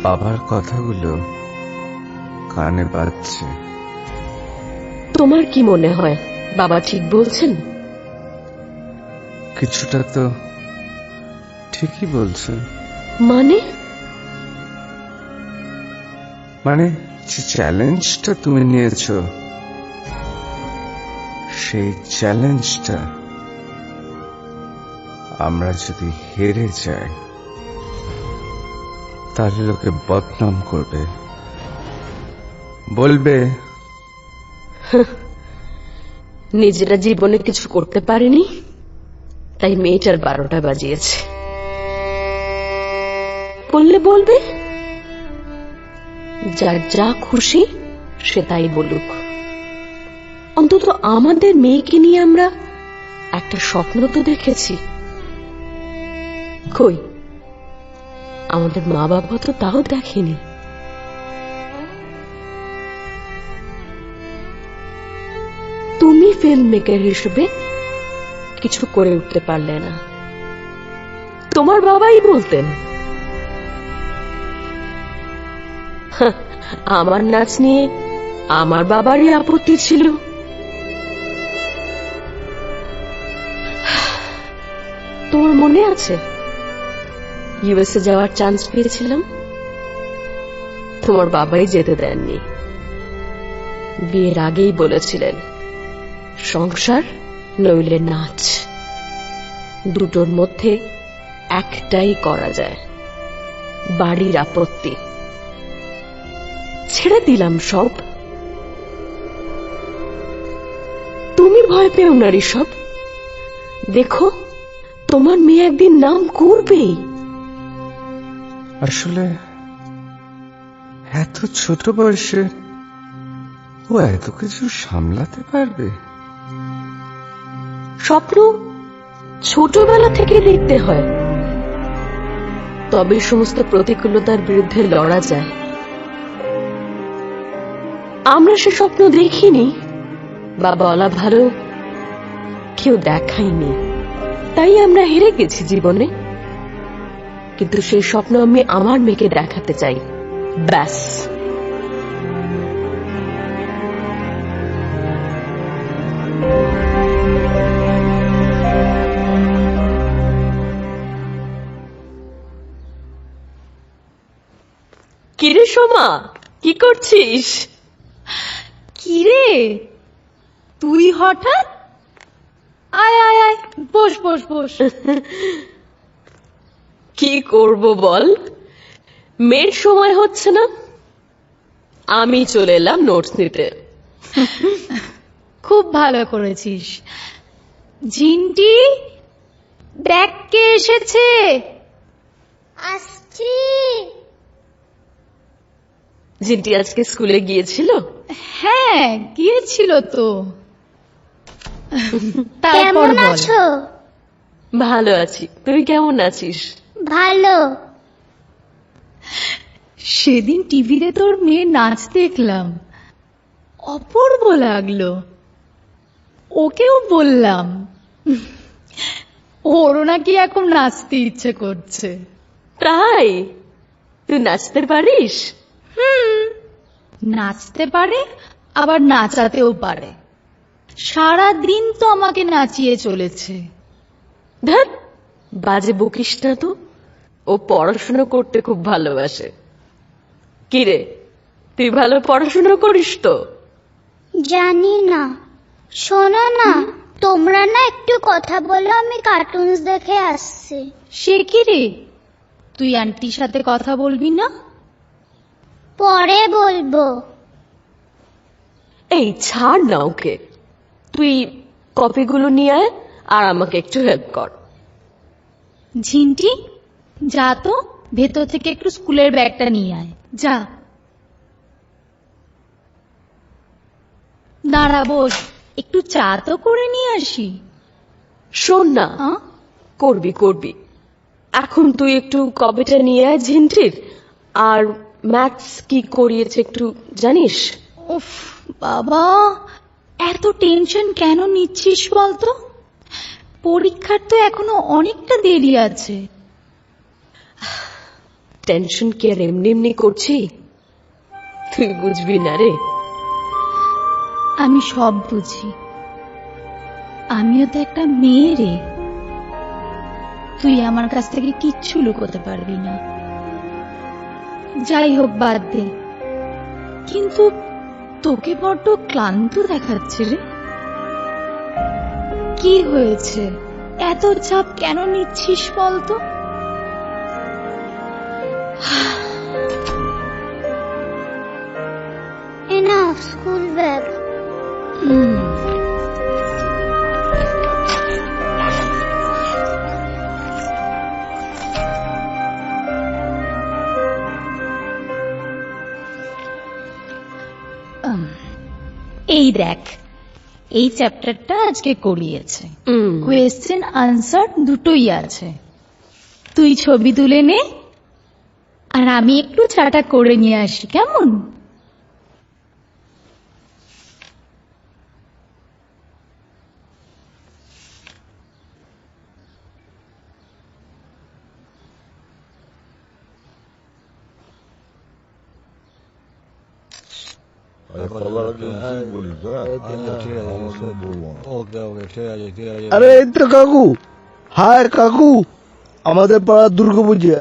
বাবার কথাগুলো কানে বাজছে। তোমার কি মনে হয় বাবা ঠিক বলছেন? কিছুটা তো ঠিকই বলছেন। মানে যে চ্যালেঞ্জটা তুমি নিয়েছ, সেই চ্যালেঞ্জটা আমরা যদি হেরে যাই, তাহলে লোকে বদনাম করবে, বলবে। নিজেরা জীবনে কিছু করতে পারেনি, তাই মেয়েটার 12টা বাজিয়েছে। বললে বলবে, যার যা খুশি সে তাই বলুক। অন্তত আমাদের মেয়েকে নিয়ে আমরা একটা স্বপ্ন তো দেখেছি। কই, আমাদের মা বাবা তো তাও দেখেনি। তুমি ফিল্ম মেকার হিসেবে কিছু করে উঠতে পারলে না। তোমার বাবাই বলতেন, আমার নাচ নিয়ে আমার বাবারই আপত্তি ছিল। তোমার মনে আছে ইউএসএ যাওয়ার চান্স পেয়েছিলাম, তোমার বাবাই যেতে দেননি। বিয়ের আগেই বলেছিলেন সংসার নইলে নাচ, দুটোর মধ্যে একটাই করা যায়। বাড়ির আপত্তি ছেড়ে দিলাম সব। তুমি ভয় পেও না ঋষভ, দেখো তোমার মেয়ে একদিন নাম করবেই। আসলে এত ছোট বয়সে ও এত কিছু সামলাতে পারবে? স্বপ্ন ছোটবেলা থেকে দেখতে হয়, তবে সমস্ত প্রতিকূলতার বিরুদ্ধে লড়া যায়। আমরা সে স্বপ্ন দেখিনি বা বলা ভালো কেউ দেখায়নি, তাই আমরা হেরে গেছি জীবনে। কিন্তু সেই স্বপ্ন আমি আমার মেয়েকে দেখাতে চাই, ব্যাস। কিরে সোমা, কি করছিস? কিরে তুই হঠাৎ? আয় আয় আয়, বস বস বস। কি করব বল, মেয়ের সময় হচ্ছে না, আমি চলে এলাম নোটস নিতে। খুব ভালো করেছিস। ঝিন্টি, দেখ কে এসেছে। আসছি। ঝিন্টি আজকে স্কুলে গিয়েছিল? হ্যাঁ গিয়েছিল তো। কেমন আছো? ভালো আছি, তুই কেমন আছিস? ভালো। সেদিন টিভিতে তোর মেয়ে নাচ দেখলাম, অপূর্ব লাগলো। ওকেও বললাম, ওরও নাকি এখন নাচতে ইচ্ছে করছে। তাই? তুই নাচতে পারিস? নাচতে পারে, আবার নাচাতেও পারে। সারা দিন তো আমাকে নাচিয়ে চলেছে। ধ্যাৎ, বাজে বকিস না তো, ও পড়াশোনা করতে খুব ভালোবাসে। কিরে, তুই ভালো পড়াশোনা করিস তো? জানি না। শোনো না, তোমরা না একটু কথা বলো, আমি কার্টুনস দেখে আসছি। সে কি রে, তুই আন্টির সাথে কথা বলবি না? পরে বলবো। এই ছাড় না ওকে, তুই কপিগুলো নিয়ে আয় আর আমাকে একটু হেল্প কর। ঝিন্টি, যা তো ভেতর থেকে একটু স্কুলের ব্যাগটা নিয়ে আয়, যা। দাঁড়া, বস, একটু চা তো করে নিয়ে আসি। শোন না, করবি করবি, এখন তুই একটু কপিটা নিয়ে আয় ঝিন্টির। আর ম্যাথস কি করিয়েছে একটু জানিস? উফ বাবা, এত টেনশন কেন নিচ্ছিস বলতো? পরীক্ষার তো এখনো অনেকটা দেরি আছে। টেনশন কি আর এমনি এমনি করছি? তুই বুঝবি না রে। আমি সব বুঝি, আমিও তো একটা মেয়ে রে। তুই আমার কাছ থেকে কিচ্ছু লুকোতে পারবি না। যাই হোক, বাদ দে। কিন্তু তোকে বড্ড ক্লান্ত দেখাচ্ছে রে। কি হয়েছে, এত চাপ কেন নিচ্ছিস বলতো? School bag. এই দেখ, এই চ্যাপ্টারটা আজকে করিয়েছে, কোয়েশ্চেন আনসার দুটোই আছে। তুই ছবি তুলে নে, আর আমি একটু চাটা করে নিয়ে আসি, কেমন? আরে এই তো কাকু। হায় কাকু, আমাদের পাড়ার দুর্গাপূজা,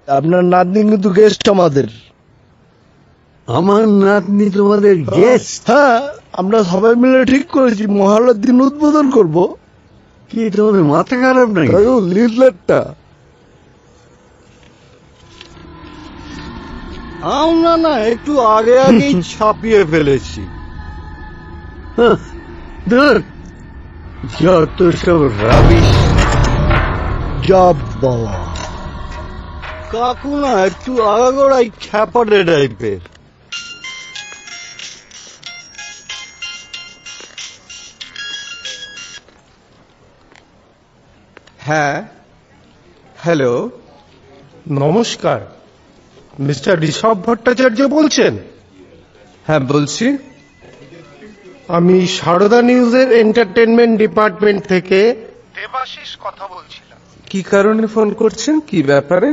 আপনার নাতনি কিন্তু গেস্ট আমাদের। আমার নাতনি তোমাদের গেস্ট? হ্যাঁ, আমরা সবাই মিলে ঠিক করেছি মহালয়ার দিন উদ্বোধন করব। কি তোমাদের মাথা খারাপ নাকি? কাকু লিফলেটটা। আমরা না একটু আগে আগেই ছাপিয়ে ফেলেছি। ধুর, যত সব রাবিশ। যা বাবা, কাকু না একটু আগাগোড়াই খ্যাপাটে টাইপের। হ্যাঁ, হ্যালো, নমস্কার, মিস্টার ঋষভ ভট্টাচার্য বলছেন? হ্যাঁ বলছি। আমি সারদা নিউজের এন্টারটেনমেন্ট ডিপার্টমেন্ট থেকে দেবাশিস কথা বলছিলাম। কি কারণে ফোন করছেন, কি ব্যাপারে?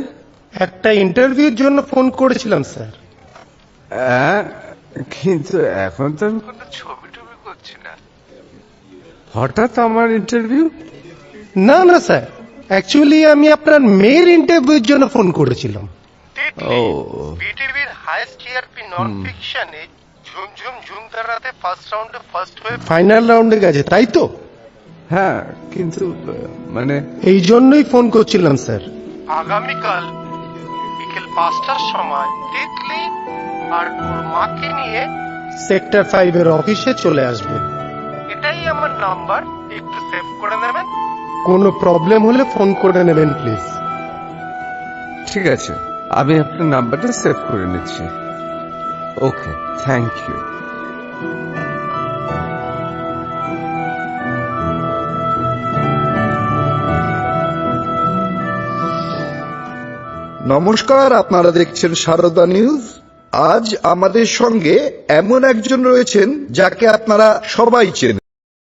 একটা ইন্টারভিউর জন্য ফোন করেছিলাম স্যার। কিন্তু এখন তো আমি কোনো ছবি টবি করছি না। হঠাৎ আমার ইন্টারভিউ? না না স্যার, অ্যাকচুয়ালি আমি আপনার মেয়ের ইন্টারভিউর জন্য ফোন করেছিলাম। ও, বিটিভির হাইয়েস্ট টিআরপি নন ফিকশনে ঝুমঝুম ঝুমতারাতে ফার্স্ট রাউন্ডে ফার্স্ট হয়ে ফাইনাল রাউন্ডে গেছে, তাই তো? হ্যাঁ, কিন্তু মানে এই জন্যই ফোন করছিলাম স্যার। আগামীকাল বিকেল 5টার সময় তিতলি আর ওর মাকে নিয়ে সেক্টর 5 এর অফিসে চলে আসবেন। এটাই আমার নাম্বার, একটু সেভ করে নেবেন। কোনো প্রবলেম হলে ফোন করে নেবেন প্লিজ। ঠিক আছে, আমি আপনার নাম্বারটা সেভ করে নিচ্ছি। ওকে, থ্যাংক ইউ। নমস্কার, আপনারা দেখছেন সারদা নিউজ। আজ আমাদের সঙ্গে এমন একজন রয়েছেন যাকে আপনারা সবাই চেনেন।